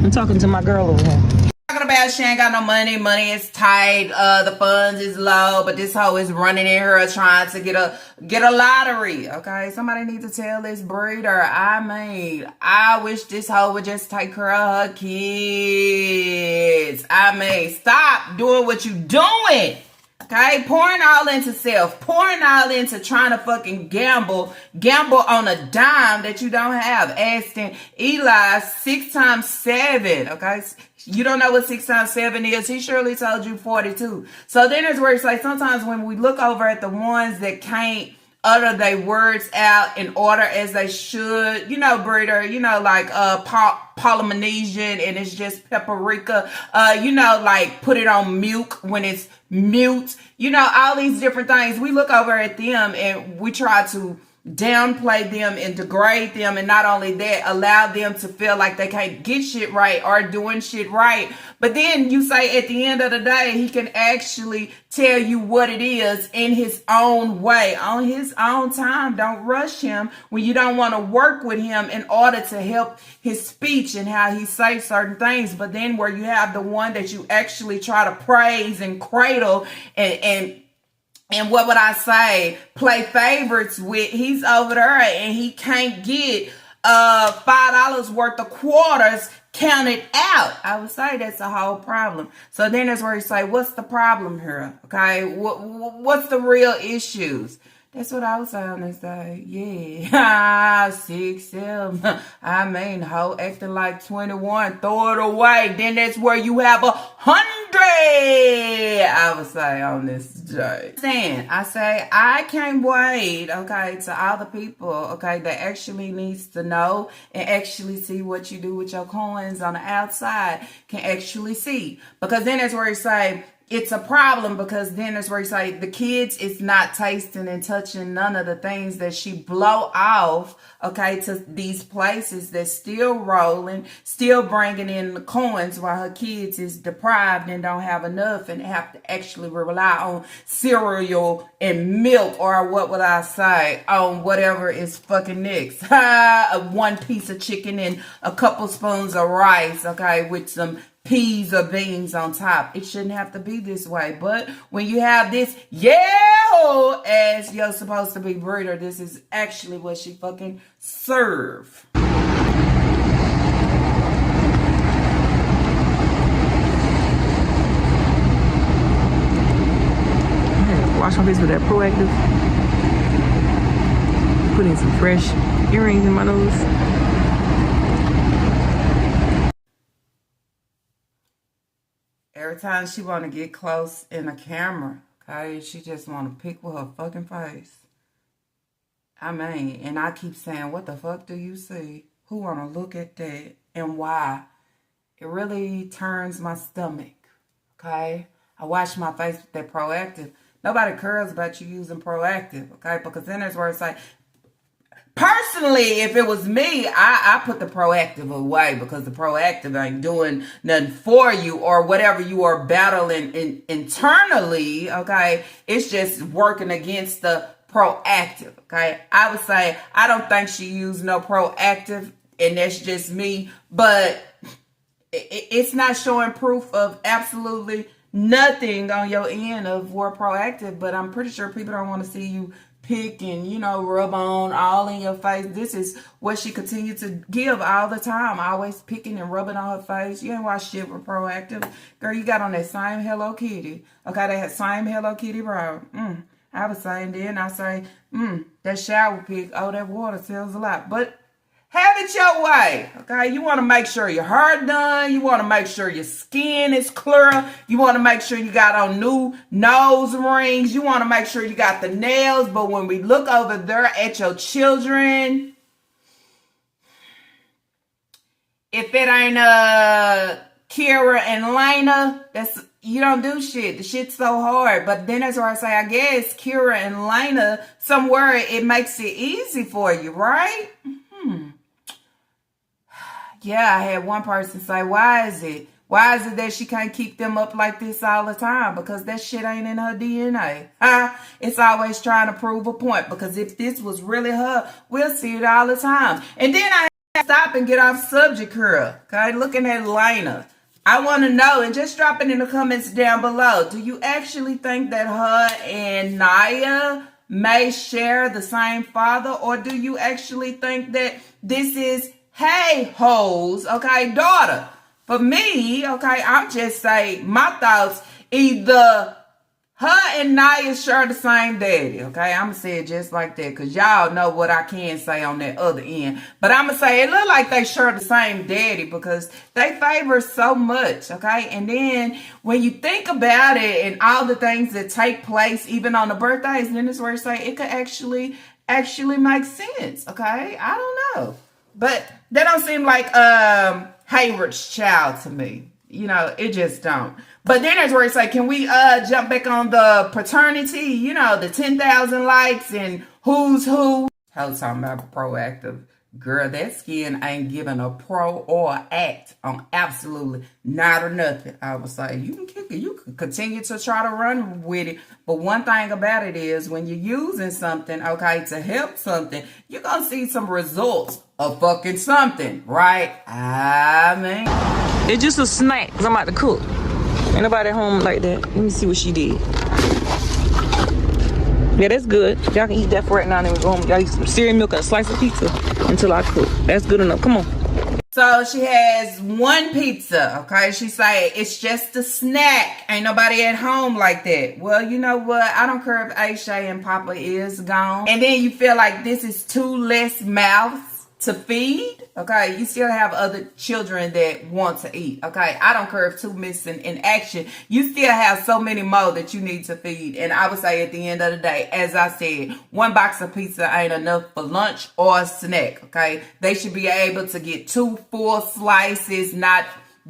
I'm talking to my girl over here. Talking about she ain't got no money. Money is tight. The funds is low, but this hoe is running in here trying to get a lottery. Okay, somebody needs to tell this breeder. I wish this hoe would just take care of her kids. Stop doing what you doing. Okay, pouring all into self, pouring all into trying to fucking gamble on a dime that you don't have. Asking Eli 6 times 7. Okay, you don't know what 6 times 7 is. He surely told you 42. So then there's where it's like sometimes when we look over at the ones that can't utter their words out in order as they should, you know, breeder, you know, like Polynesian, and it's just paprika, you know, like put it on mute when it's mute, you know, all these different things. We look over at them and we try to downplay them and degrade them, and not only that, allow them to feel like they can't get shit right or doing shit right. But then you say at the end of the day, he can actually tell you what it is in his own way, on his own time. Don't rush him when you don't want to work with him in order to help his speech and how he says certain things. But then where you have the one that you actually try to praise and cradle and what would I say, play favorites with, he's over there and he can't get $5 worth of quarters counted out. I would say that's a whole problem. So then that's where you say, what's the problem here? Okay, what's the real issues? That's what I would say on this day. Yeah. 6, 7. I mean, hoe acting like 21. Throw it away. Then that's where you have 100. I would say on this day. I say, I can't wait, okay, to all the people, okay, that actually needs to know and actually see what you do with your coins on the outside can actually see. Because then that's where you say, it's a problem, because then that's where you say the kids is not tasting and touching none of the things that she blow off, okay, to these places that's still rolling, still bringing in the coins, while her kids is deprived and don't have enough and have to actually rely on cereal and milk, or what would I say, on whatever is fucking next. One piece of chicken and a couple spoons of rice, okay, with some peas or beans on top. It shouldn't have to be this way. But when you have this, yeah, as you're supposed to be breeder, this is actually what she fucking serve. Wash my face with that Proactive. Put in some fresh earrings in my nose. Every time she want to get close in the camera, okay, she just want to pick with her fucking face. I mean, and I keep saying, what the fuck do you see? Who want to look at that and why? It really turns my stomach, okay? I wash my face with that Proactive. Nobody cares about you using Proactive, okay? Because then there's where it's like, personally, if it was me, I put the Proactive away, because the Proactive ain't doing nothing for you, or whatever you are battling internally, okay? It's just working against the Proactive, okay? I would say I don't think she used no Proactive, and that's just me, but it's not showing proof of absolutely nothing on your end of where Proactive, but I'm pretty sure people don't want to see you pick and, you know, rub on all in your face. This is what she continued to give all the time, always picking and rubbing on her face. You ain't watch shit with Proactive. Girl, you got on that same Hello Kitty. Okay, that same Hello Kitty bra. I was saying then, I say, that shower pick, oh, that water tells a lot. But have it your way, okay? You want to make sure your hair done. You want to make sure your skin is clear. You want to make sure you got on new nose rings. You want to make sure you got the nails. But when we look over there at your children, if it ain't Kira and Lena, you don't do shit. The shit's so hard. But then that's where I say, I guess Kira and Lena, somewhere it makes it easy for you, right? Yeah, I had one person say, why is it that she can't keep them up like this all the time? Because that shit ain't in her DNA. It's always trying to prove a point. Because if this was really her, we'll see it all the time. And then I have to stop and get off subject here. Okay, looking at Lena. I want to know, and just drop it in the comments down below. Do you actually think that her and Naya may share the same father? Or do you actually think that this is hey hoes, okay, daughter? For me, okay, I'm just saying my thoughts, either Her and Naya share the same daddy, okay? I'm going to say it just like that because y'all know what I can say on that other end. But I'm going to say it look like they share the same daddy because they favor so much, okay? And then when you think about it and all the things that take place, even on the birthdays, then it's where it say it could actually make sense, okay? I don't know. But that don't seem like Hayward's child to me. You know, it just don't. But then there's where it's like, can we jump back on the paternity? You know, the 10,000 likes and who's who. I was talking about proactive. Girl, that skin ain't giving a pro or act on absolutely not or nothing. I was like, you can kick it. You can continue to try to run with it. But one thing about it is when you're using something, okay, to help something, you're going to see some results of fucking something, right? I mean, It's just a snack because I'm about to cook. Ain't nobody at home like that. Let me see what she did. Yeah, that's good. Y'all can eat that for right now and then we go home. Y'all eat some cereal milk and a slice of pizza until I cook. That's good enough. Come on. so she has one pizza, okay? She say it's just a snack. Ain't nobody at home like that. Well, you know what? I don't care if Aisha and Papa is gone. And then you feel like this is two less mouths to feed, okay? You still have other children that want to eat, okay? I don't care if two missing in action. You still have so many more that you need to feed. And I would say at the end of the day, as I said, one box of pizza ain't enough for lunch or a snack, okay? They should be able to get 2 full slices, not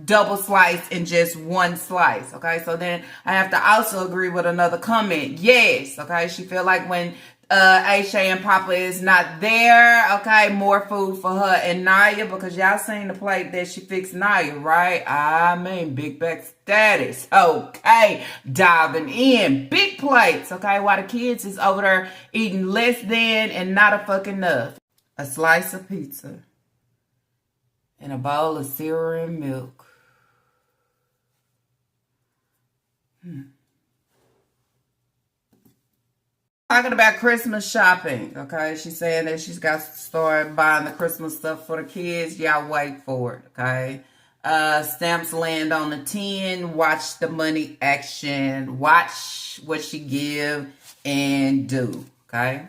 double slice in just one slice, okay? So then I have to also agree with another comment. Yes, okay? She feel like when Aisha and Papa is not there, okay, more food for her and Naya because y'all seen the plate that she fixed Naya, right? I mean, big back status, okay, diving in, big plates, okay, while the kids is over there eating less than and not a fucking enough. A slice of pizza and a bowl of cereal and milk. Talking about Christmas shopping, okay? She's saying that she's got to start buying the Christmas stuff for the kids. Y'all wait for it, okay? Stamps land on the 10. Watch the money action. Watch what she give and do, okay?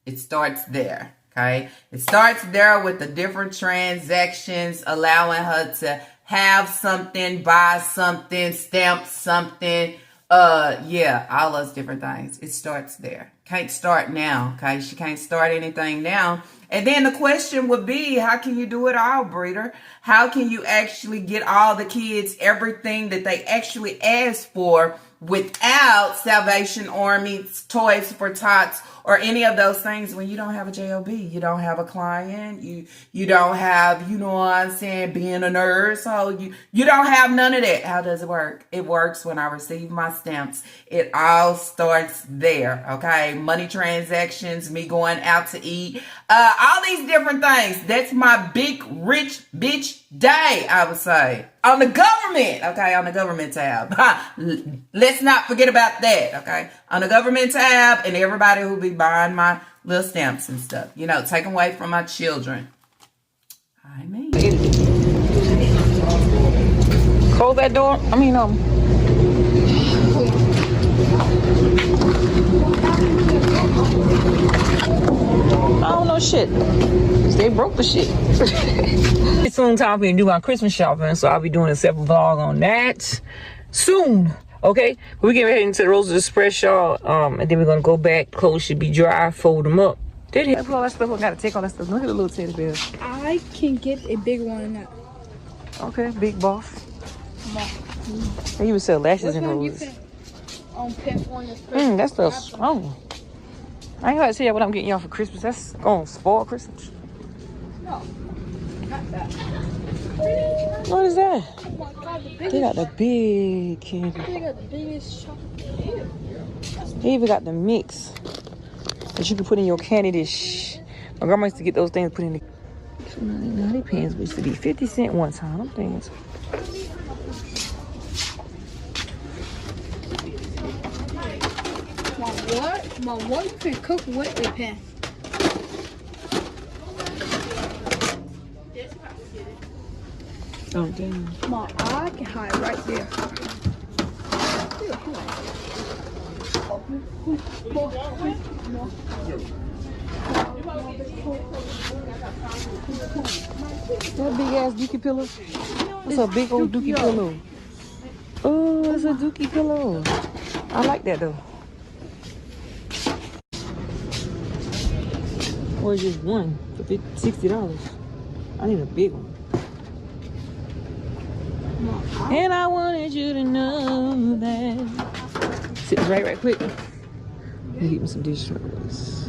It starts there, okay? It starts there with the different transactions, allowing her to have something, buy something, stamp something. Yeah, all those different things. It starts there. Can't start now, okay? She can't start anything now. And then the question would be, how can you do it all, breeder? How can you actually get all the kids everything that they actually ask for without Salvation Army, Toys for Tots, or any of those things when you don't have a job, you don't have a client, you don't have, you know what I'm saying, being a nurse, so you don't have none of that. How does it work? It works when I receive my stamps. It all starts there, okay? Money transactions, me going out to eat, all these different things. That's my big rich bitch day, I would say. On the government, okay, on the government tab. Let's not forget about that, okay? On the government tab and everybody who be buying my little stamps and stuff. You know, taken away from my children. I mean. Close that door. I mean, I don't know shit. They broke the shit. It's soon time for me to do my Christmas shopping, so I'll be doing a separate vlog on that soon. Okay, we get ready into the Roses Express, y'all. And then we're gonna go back. Clothes should be dry. Fold them up. Did he? Put all that stuff. I gotta take all that stuff. Look at the little teddy bear. I can get a bigger one than that. Okay, big boss. They even sell lashes in Roses. Pay for on this That stuff's strong. I ain't got to tell you what I'm getting y'all for Christmas. That's gonna spoil Christmas. No, not that. What is that? Oh my god, the They biggest. got the big candy. They got the biggest chocolate. They even got the mix that you can put in your candy dish. My grandma used to get those things put in the. Now they pants used to be 50 cents one time. I'm thinking. My what? You can cook with a pan. Oh damn. My eye can hide right there. That big ass dookie pillow. It's a big old dookie pillow. Oh, it's a dookie pillow. I like that though. Or just one for $60. I need a big one. And I wanted you to know that. Sit right quick. Let me get me some dish rollers.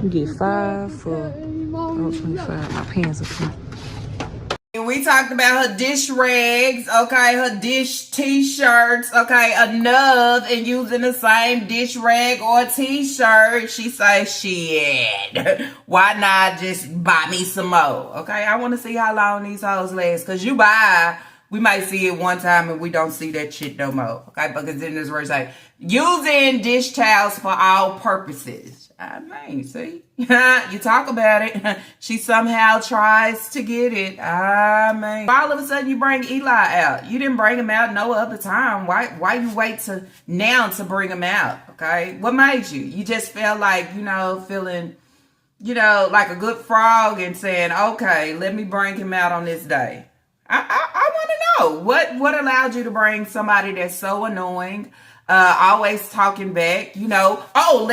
You get 5 for 25. My pants are clean. And we talked about her dish rags, okay, her dish t-shirts, okay, enough, and using the same dish rag or t-shirt. She says, shit, why not just buy me some more? Okay, I want to see how long these hoes last, because you buy, we might see it one time and we don't see that shit no more, okay, because then this verse like, using dish towels for all purposes. I mean, see, you talk about it. She somehow tries to get it. I mean, all of a sudden you bring Eli out. You didn't bring him out no other time. Why you wait to now to bring him out? Okay, what made you? You just felt like, feeling, like a good frog and saying, okay, let me bring him out on this day. I want to know what allowed you to bring somebody that's so annoying, always talking back, oh,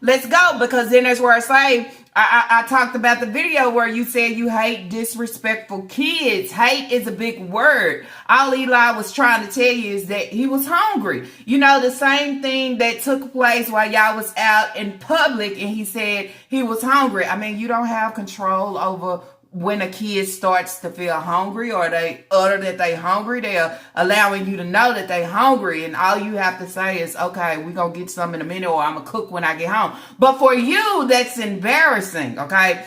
let's go, because then that's where I say, I talked about the video where you said you hate disrespectful kids. Hate is a big word. All Eli was trying to tell you is that he was hungry. The same thing that took place while y'all was out in public and he said he was hungry. I mean, you don't have control over when a kid starts to feel hungry or they utter that they hungry. They're allowing you to know that they hungry, and all you have to say is, okay, we're gonna get some in a minute, or I'm gonna cook when I get home. But for you, that's embarrassing, okay?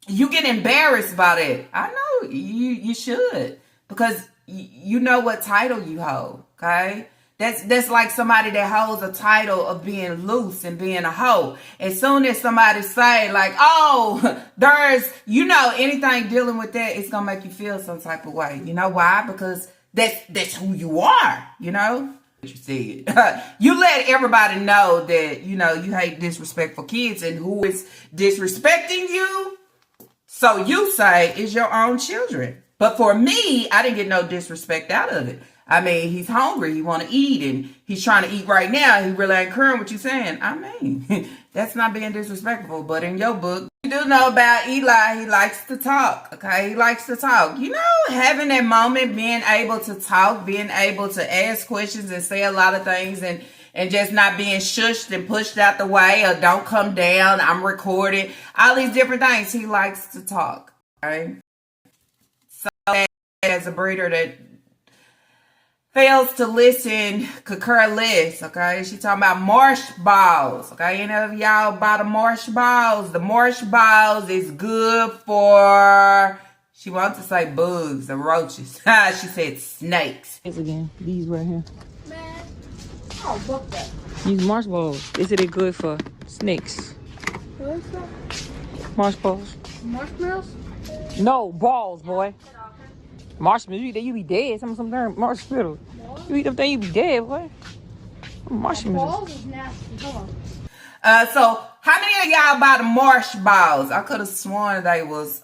You get embarrassed by that. I know you should, because you know what title you hold, okay? That's like somebody that holds a title of being loose and being a hoe. As soon as somebody say like, oh, there's, anything dealing with that, it's going to make you feel some type of way. You know why? Because that's who you are, What you said. You let everybody know that, you hate disrespectful kids, and who is disrespecting you, so you say, is your own children. But for me, I didn't get no disrespect out of it. I mean, he's hungry. He want to eat, and he's trying to eat right now. He really ain't caring what you're saying. I mean, that's not being disrespectful. But in your book, you do know about Eli. He likes to talk. Okay, he likes to talk. Having that moment, being able to talk, being able to ask questions and say a lot of things, and just not being shushed and pushed out the way, or don't come down, I'm recorded. All these different things. He likes to talk. Okay, so as a breeder that fails to listen, could care less, okay? She talking about marsh balls, okay? Any of y'all buy the marsh balls? The marsh balls is good for, she wants to say bugs or roaches. She said snakes. Again, these right here. Man. Oh, fuck that. These marshmallows. They said they're good for snakes. What is that? Marshmallows. Marshmallows? No, balls, boy. Marshmallows, you eat that, you be dead. Some darn marshmallows. You eat them things, you be dead, boy. Marshmallows. Balls is nasty. Hold on. So how many of y'all buy the marsh balls? I could have sworn they was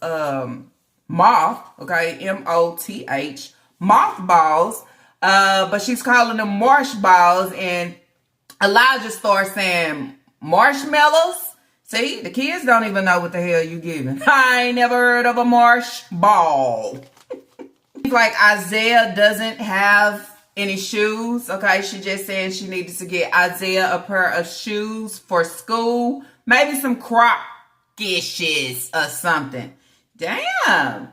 moth, okay, M-O-T-H, moth balls. But she's calling them marsh balls, and Elijah starts saying marshmallows. See, the kids don't even know what the hell you giving. I ain't never heard of a marsh ball. Like Isaiah doesn't have any shoes, okay? She just said she needed to get Isaiah a pair of shoes for school. Maybe some Crockishes or something. Damn.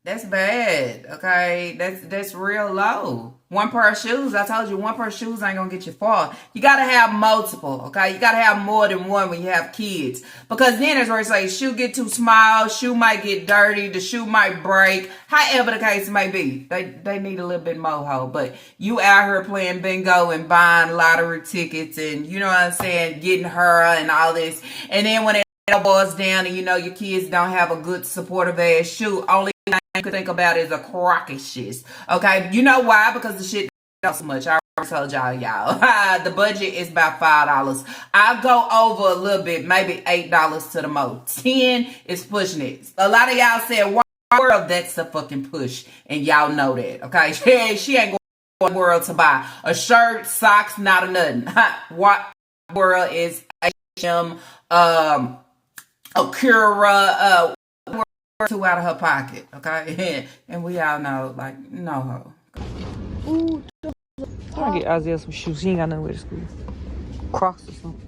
That's bad, okay? That's real low. One pair of shoes, I told you, one pair of shoes ain't gonna get you far. You gotta have multiple, okay? You gotta have more than one when you have kids. Because then it's where it's like, shoe get too small, shoe might get dirty, the shoe might break. However the case may be. They need a little bit more hoe. But you out here playing bingo and buying lottery tickets and, you know what I'm saying, getting her and all this. And then when it boils down and your kids don't have a good supportive ass shoe, only thing you could think about is a Crockishes. Okay, you know why? Because the shit don't so much. I told y'all. The budget is about $5. I'll go over a little bit, maybe $8 to the most. 10 is pushing it. A lot of y'all said, "Why world?" That's a fucking push, and y'all know that. Okay, she ain't going to the world to buy a shirt, socks, not a nothing. What world is H&M, Acura, two out of her pocket, okay? And we all know, like, no ho. Ooh, I'll get Isaiah some shoes. He ain't got nothing with to school. Crocs or something.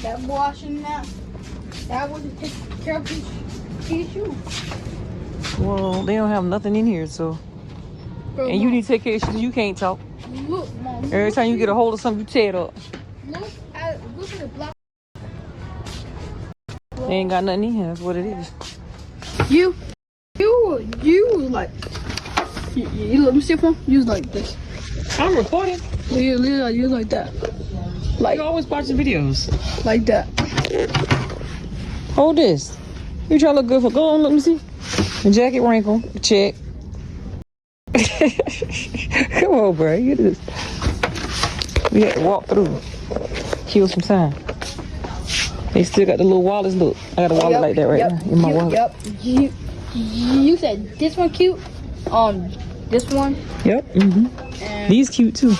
that washing that. That wouldn't take care of his shoes. Well, they don't have nothing in here, so. Bro, And you need to take care of your shoes. You can't talk. look, Mom. Every time you get a hold of something, you tear it up. Look at the block. They ain't got nothing in here. That's what it is. You was like, you let me see your phone. You was like this. I'm recording. You was like that. Like, You always watching videos. like that. Hold this. You try to look good for. Go on, let me see. The jacket wrinkle. Check. Come on, bro. Get this. We had to walk through. Kill some time. They still got the little wallets. Look, I got a wallet like that right now in my wallet. Yep. You said this one cute. This one. Yep. And These cute too.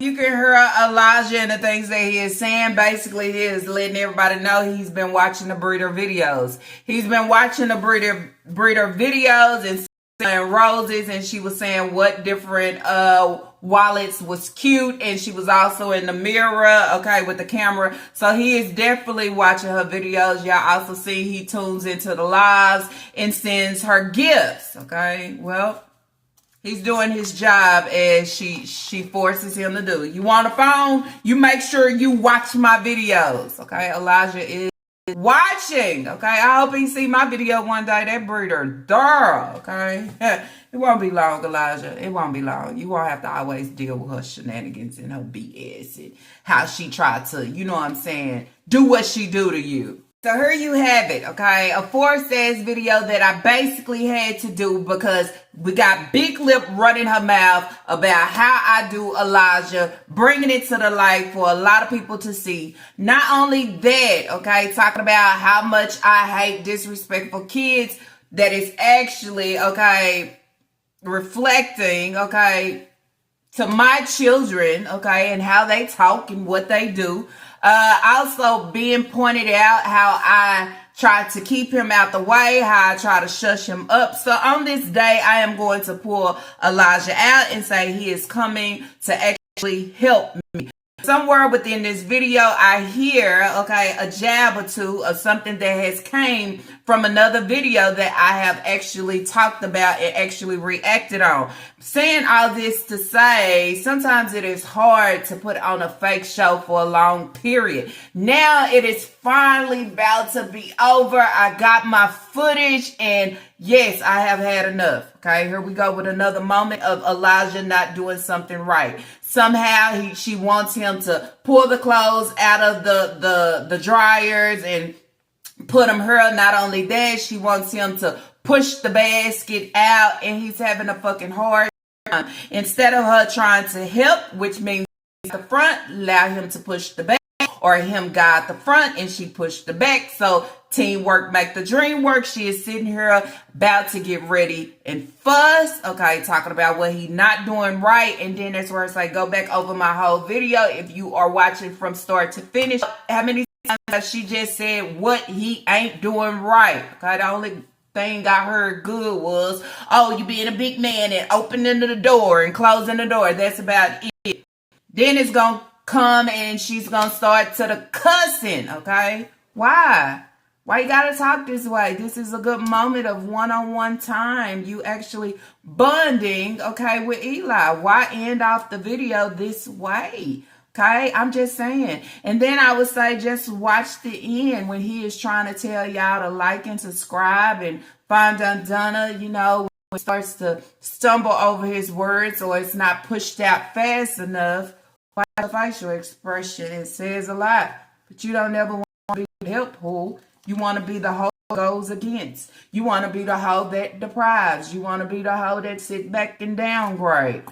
You can hear Elijah and the things that he is saying. Basically, he is letting everybody know he's been watching the breeder videos. He's been watching the breeder videos and saying roses, and she was saying what different wallets was cute, and she was also in the mirror, okay, with the camera. So he is definitely watching her videos. Y'all also see he tunes into the lives and sends her gifts, okay. Well, he's doing his job as she forces him to do. You want a phone? You make sure you watch my videos, okay. Elijah is watching, okay. I hope he see my video one day. That breeder, duh, okay. It won't be long, Elijah. It won't be long. You won't have to always deal with her shenanigans and her BS and how she tried to, you know what I'm saying, do what she do to you. So here you have it, okay? A Forced Ass video that I basically had to do because we got Big Lip running her mouth about how I do Elijah, bringing it to the light for a lot of people to see. Not only that, okay, talking about how much I hate disrespectful kids, that is actually, okay, reflecting, okay, to my children, okay, and how they talk and what they do. Also being pointed out how I try to keep him out the way, how I try to shush him up. So on this day, I am going to pull Elijah out and say he is coming to actually help me. Somewhere within this video, I hear, okay, a jab or two of something that has came from another video that I have actually talked about and actually reacted on. Saying all this to say, sometimes it is hard to put on a fake show for a long period. Now it is finally about to be over. I got my footage and yes, I have had enough. Okay, here we go with another moment of Elijah not doing something right. Somehow she wants him to pull the clothes out of the dryers and put them her. Not only that, she wants him to push the basket out and he's having a fucking hard time. Instead of her trying to help, which means the front, allow him to push the back, or him guide the front and she pushed the back. So teamwork make the dream work. She is sitting here about to get ready and fuss, okay, talking about what he not doing right. And then that's where it's like, go back over my whole video if you are watching from start to finish. How many times she just said what he ain't doing right? Okay, the only thing I heard good was, oh, you being a big man and opening the door and closing the door. That's about it. Then it's gonna come and she's gonna start to the cussing, okay? Why you gotta talk this way? This is a good moment of one-on-one time. You actually bonding, okay, with Eli. Why end off the video this way? Okay, I'm just saying. And then I would say just watch the end when he is trying to tell y'all to like and subscribe and find Dundana, you know, when he starts to stumble over his words or it's not pushed out fast enough. Watch the facial expression. It says a lot. But you don't ever want to be helpful. You want to be the whole goes against. You want to be the hoe that deprives. You want to be the hoe that sit back and downgrade.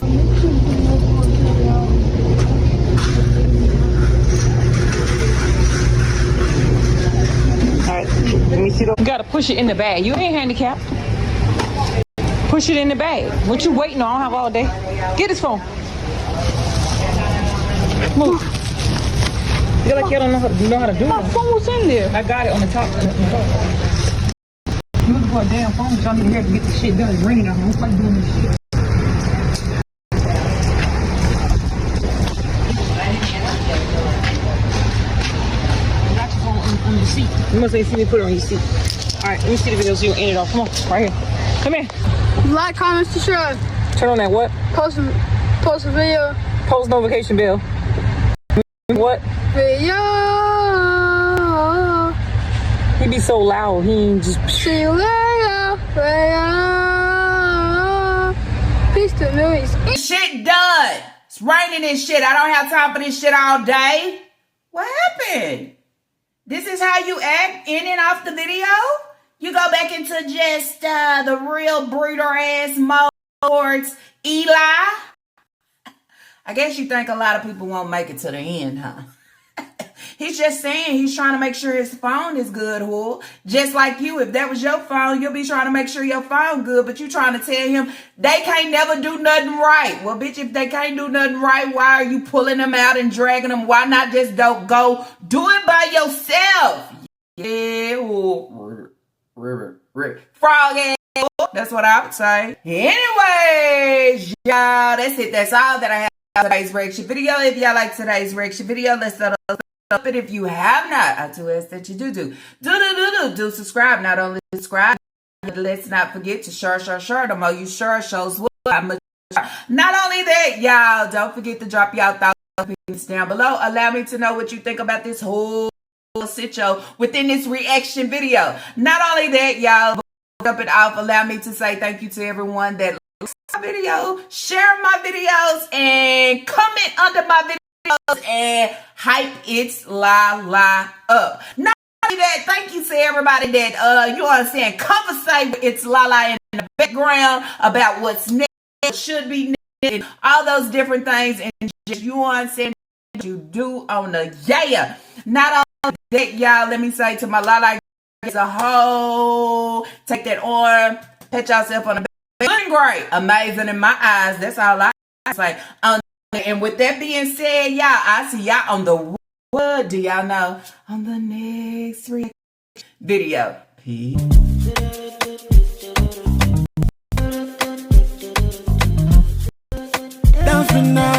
Alright, let me see. You gotta push it in the bag. You ain't handicapped. Push it in the bag. What you waiting on? I don't have all day. Get his phone. Move. Feel like you don't know how to do it. My phone was in there. I got it on the top. You looking for a damn phone, so I'm here to get the shit done. It's ringing out. I don't like doing this shit. On your seat. You must ain't see me put it on your seat. Alright, let me see the video so you can end it off. Come on, right here. Come here. Like, comment, subscribe. Turn on that what? Post a video. Post notification bell. What? Video. He be so loud, he ain't just. See you later. Peace to movies. Shit done. It's raining and shit. I don't have time for this shit all day. What happened? This is how you act in and off the video? You go back into just the real breeder ass mode towards Eli? I guess you think a lot of people won't make it to the end, huh? He's just saying he's trying to make sure his phone is good, who? Just like you, if that was your phone, you'll be trying to make sure your phone good, but you trying to tell him they can't never do nothing right. Well, bitch, if they can't do nothing right, why are you pulling them out and dragging them? Why not just don't go do it by yourself? Yeah, frog ass. That's what I would say. Anyways, y'all, that's it. That's all that I have for today's reaction video. If y'all like today's reaction video, let's start up. But if you have not, I do ask that you do subscribe. Not only subscribe, but let's not forget to share. The more you share, shows what I'm a share. Not only that, y'all, don't forget to drop y'all thoughts down below. Allow me to know what you think about this whole sitio within this reaction video. Not only that, y'all, up it off. Allow me to say thank you to everyone that likes my video, share my videos, and comment under my videos and hype its la up. Not only that, thank you to everybody that you understand conversate with its la in the background about what's next, what should be next, and all those different things, and just you understand what you do on the yeah. Not only that, y'all, let me say to my la as a whole, take that on, pat yourself on the back. Doing great, amazing in my eyes. That's all I say. And with that being said, y'all, I see y'all on the what do y'all know on the next video. Peace. Down for now.